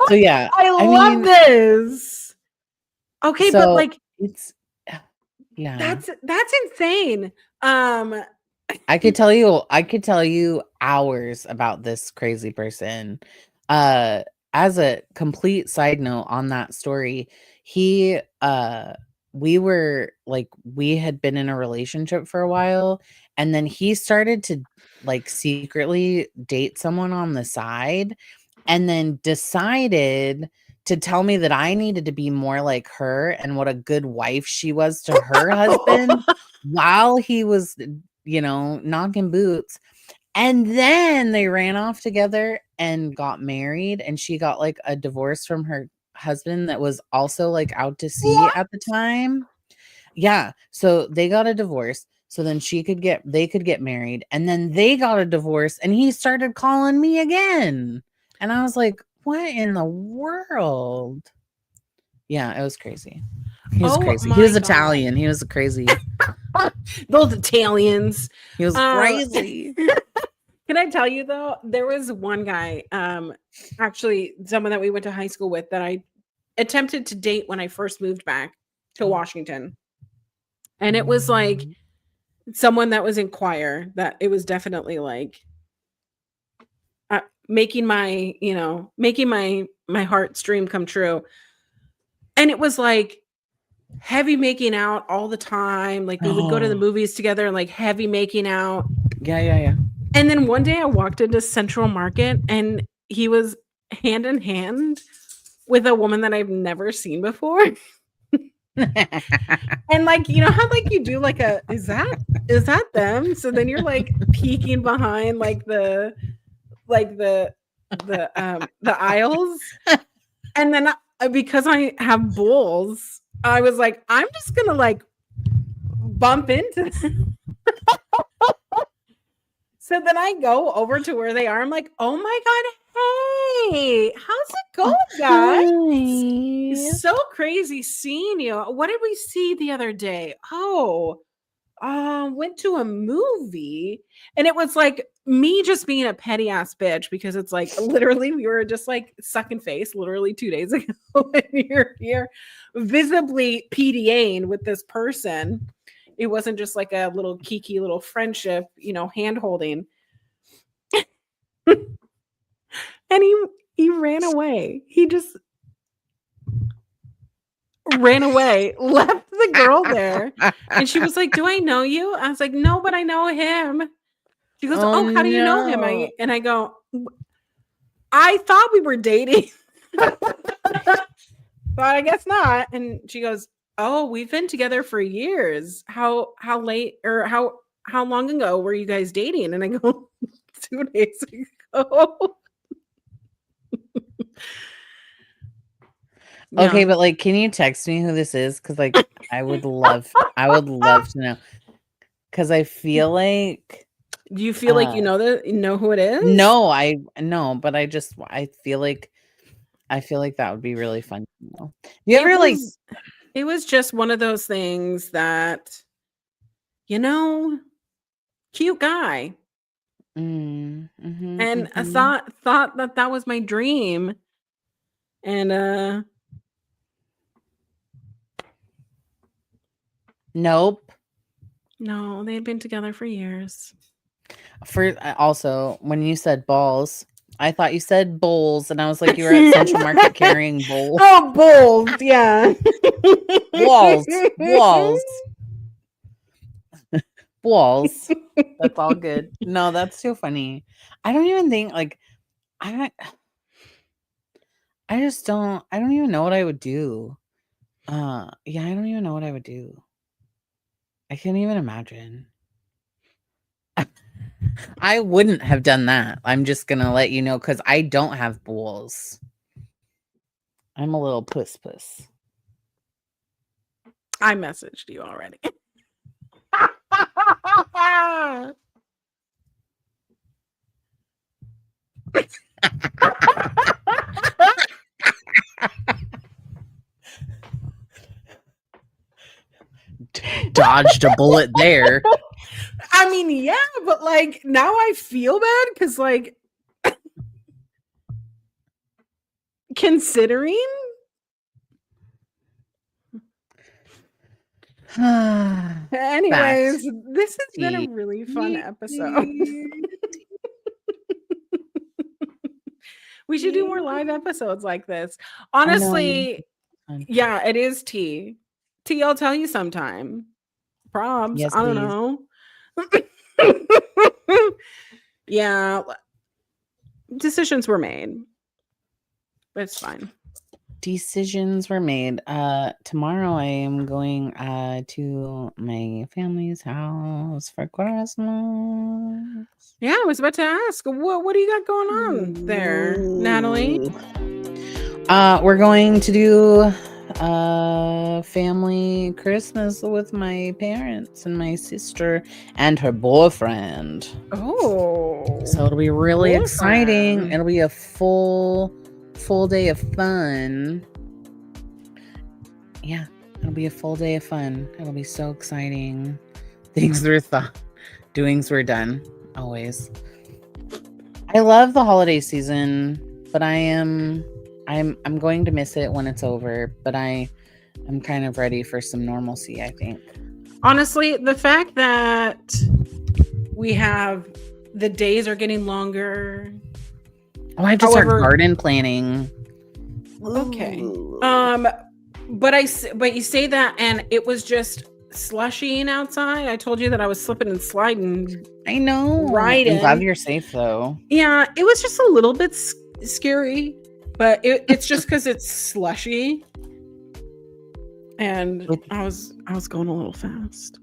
So yeah, I I love mean, this. Okay, but so like it's yeah. that's insane. Um I could tell you hours about this crazy person. Uh as a complete side note on that story, he we were like we had been in a relationship for a while, and then he started to like secretly date someone on the side, and then decided to tell me that I needed to be more like her and what a good wife she was to her husband while he was, knocking boots. And then they ran off together and got married, and she got like a divorce from her husband that was also like out to sea What? at the time. Yeah, so they got a divorce. So then they could get married, and then they got a divorce, and he started calling me again. And I was like, "What in the world?" Yeah, it was crazy. He was Oh crazy. He my was god. Italian. He was crazy. Those Italians. He was Um crazy. can I tell you though, there was one guy, actually someone that we went to high school with that I attempted to date when I first moved back to Washington. And it was like someone that was in choir that it was definitely like making my, making my heart's dream come true. And it was like heavy making out all the time. Like we would go to the Oh, movies together and like heavy making out. yeah, yeah, yeah. And then one day I walked into Central Market and he was hand in hand with a woman that I've never seen before. And like, you know how like you do like a is that them? So then you're like peeking behind like the aisles. And then because I have bulls, I was like, I'm just gonna like bump into them. So then I go over to where they are. I'm like, oh my God, hey, how's it going, guys? Hi. So crazy seeing you. What did we see the other day? Oh, went to a movie, and it was like me just being a petty ass bitch because it's like literally we were just like sucking face literally 2 days ago, and you're here visibly PDAing with this person. It wasn't just like a little kiki little friendship, you know, hand holding. And he ran away. He just ran away, left the girl there. And she was like, "Do I know you?" I was like, "No, but I know him." She goes, Oh "Oh, how do you know him?" no. I go, "I thought we were dating." But I guess not. And she goes, "Oh, we've been together for years. How late or how long ago were you guys dating?" And I go, 2 days ago. Okay, Yeah. but like, can you text me who this is? Because like, I would love to know. Because I feel like, Do you feel like you know who it is? no, but I feel like that would be really fun to know. You It ever like, was it was just one of those things that, you know, cute guy. And I mhm. thought that that was my dream. And Nope. no, they had been together for years. For also, when you said balls, I thought you said bowls, and I was like, you were at Central Market carrying bowls. Oh, bulls, yeah. Walls. Walls. That's all good. No, that's too funny. I don't even think like I don't I don't even know what I would do. Yeah, I don't even know what I would do. I can't even imagine. I wouldn't have done that. I'm just gonna let you know because I don't have bowls. I'm a little puss. I messaged you already. Dodged a bullet there. I mean, yeah, but like now I feel bad because like considering. Facts. Anyways, this has been a Tea. really fun episode. We should do more live episodes like this. I know. Honestly, yeah, it is tea. Tea, I'll tell you sometime. Probs, Yes, I don't please. know. Yeah, decisions were made. But it's fine. Decisions were made. Tomorrow I am going to my family's house for Christmas. Yeah, I was about to ask, what do you got going on there, Natalie? We're going to do family Christmas with my parents and my sister and her boyfriend. Oh, So it'll be really exciting. boyfriend. It'll be a full day of fun. Yeah, it'll be a full day of fun. It'll be so exciting. Things were thought, doings were done. Always. I love the holiday season, but I'm going to miss it when it's over. But I'm kind of ready for some normalcy, I think. Honestly, the fact that we have the days are getting longer. Oh, I have to start garden planning. Okay. But you say that, and it was just slushy outside. I told you that I was slipping and sliding. I know. Right. I'm glad you're safe though. Yeah, it was just a little bit scary, but it's just because it's slushy. and I was going a little fast.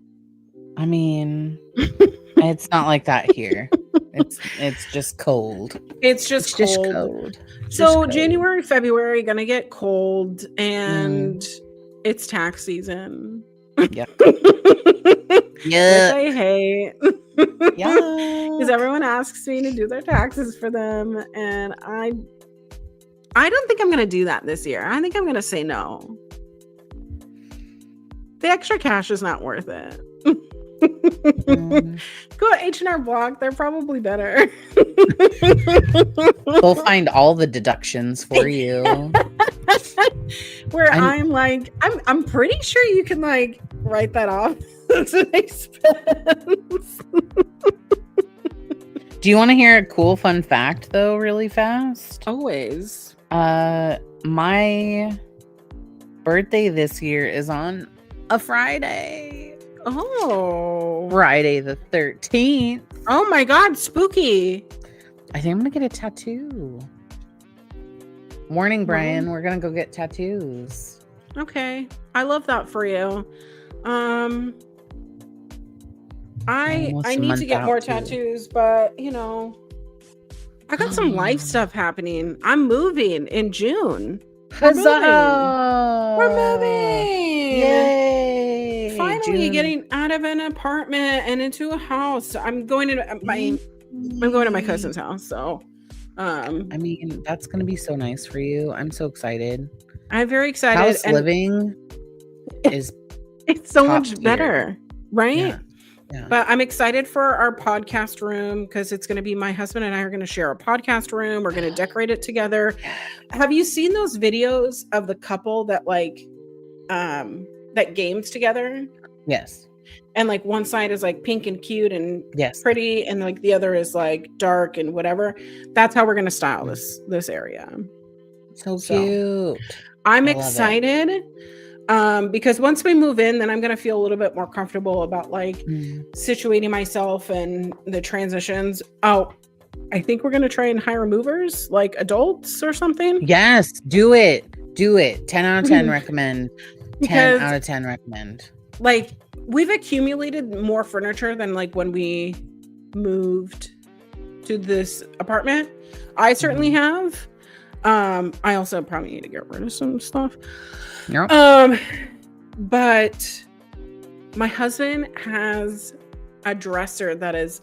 I mean, it's not like that here. It's just cold. It's just cold. So January, February, gonna get cold, and it's tax season. Yep. Which I hate. Because everyone asks me to do their taxes for them, and I don't think I'm gonna do that this year. I think I'm gonna say no. The extra cash is not worth it. Go to H&R Block. They're probably better. They'll find all the deductions for you. Where I'm like, I'm pretty sure you can like write that off as an expense. Do you want to hear a cool fun fact though, really fast? Always. My birthday this year is on a Friday. Oh. Friday the 13th. Oh my God, spooky. I think I'm gonna get a tattoo. Morning, Brian. We're gonna go get tattoos. Okay. I love that for you. I need to get more tattoos, but you know, I got some life stuff happening. I'm moving in June. Huzzah! We're moving. Yay! Finally June. getting out of an apartment and into a house. I'm going to my cousin's house. So, I mean, that's gonna be so nice for you. I'm so excited. I'm very excited. House living is it's so much better, right? Yeah. Yeah. But I'm excited for our podcast room because it's going to be my husband and I are going to share a podcast room. We're going to decorate it together. Have you seen those videos of the couple that like that games together? Yes. And like one side is like pink and cute and yes, pretty, and like the other is like dark and whatever. That's how we're going to style this area. So cute. I'm excited. Because once we move in, then I'm going to feel a little bit more comfortable about like situating myself and the transitions. Oh, I think we're going to try and hire movers, like adults or something. Yes, do it. 10 out of 10 recommend. 10 out of 10 recommend. Like we've accumulated more furniture than like when we moved to this apartment. I certainly have. I also probably need to get rid of some stuff. Yep. But my husband has a dresser that is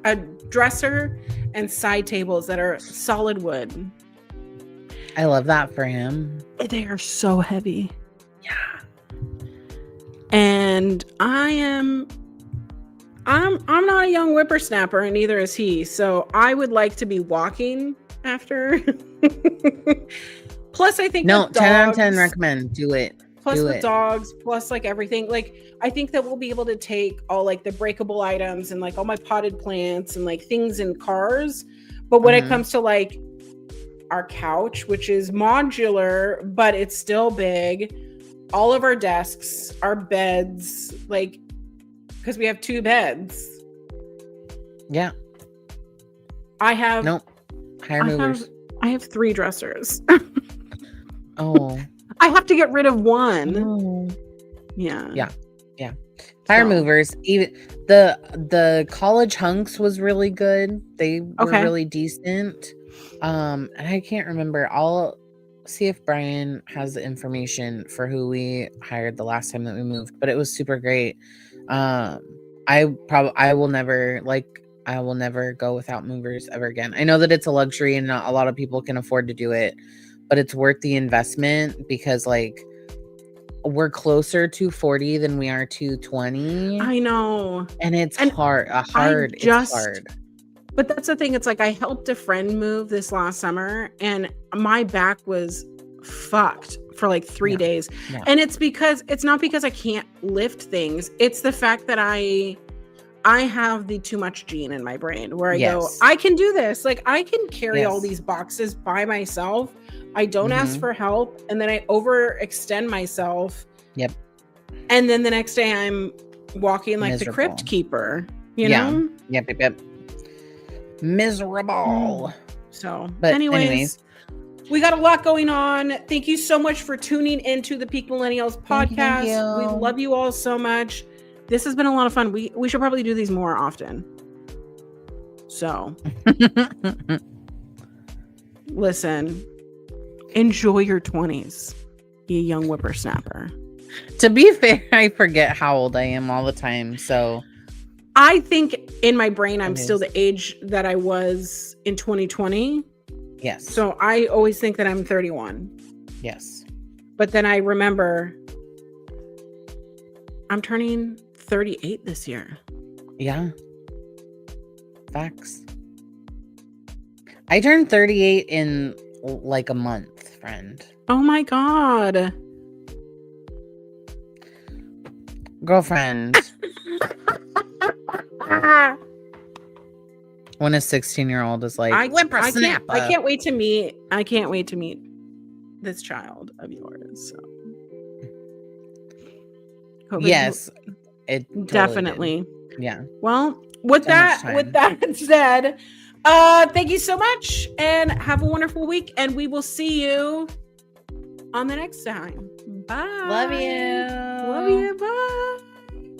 a dresser and side tables that are solid wood. I love that for him. They are so heavy. Yeah. And I'm not a young whippersnapper, and neither is he. So I would like to be walking after. Plus, I think 10 out of 10 recommend. Do it. Plus the dogs, plus like everything. Like I think that we'll be able to take all like the breakable items and like all my potted plants and like things in cars. But when it comes to like our couch, which is modular, but it's still big, all of our desks, our beds, like because we have 2 beds. Yeah. I have hire movers. I have 3 dressers. Oh, I have to get rid of one. Oh. Yeah. Hire movers. Even the college hunks was really good. They were really decent. And I can't remember. I'll see if Brian has the information for who we hired the last time that we moved, but it was super great. I will never go without movers ever again. I know that it's a luxury and not a lot of people can afford to do it, but it's worth the investment because like we're closer to 40 than we are to 20. I know. And it's hard. It's hard. But that's the thing. It's like I helped a friend move this last summer and my back was fucked for like 3 days. Yeah. And it's not because I can't lift things. It's the fact that I have the too much gene in my brain where I go, I can do this. Like I can carry all these boxes by myself. I don't ask for help. And then I overextend myself. Yep. And then the next day I'm walking like the crypt keeper, you know? Yep. Miserable. So, but anyways, We got a lot going on. Thank you so much for tuning into the Peak Millennials podcast. Thank you. We love you all so much. This has been a lot of fun. We should probably do these more often. So, listen, enjoy your 20s, you young whippersnapper. To be fair, I forget how old I am all the time. So I think in my brain, I'm still the age that I was in 2020. Yes. So I always think that I'm 31. Yes. But then I remember I'm turning 38 this year. Yeah. Facts. I turned 38 in like a month, friend. Oh my God. Girlfriend. When a 16-year-old is like, I whippersnapper. can't wait to meet this child of yours. So. Yes. It totally definitely did. Yeah. Well, with that said, thank you so much and have a wonderful week, and we will see you on the next time. Bye. Love you. Love you. Bye.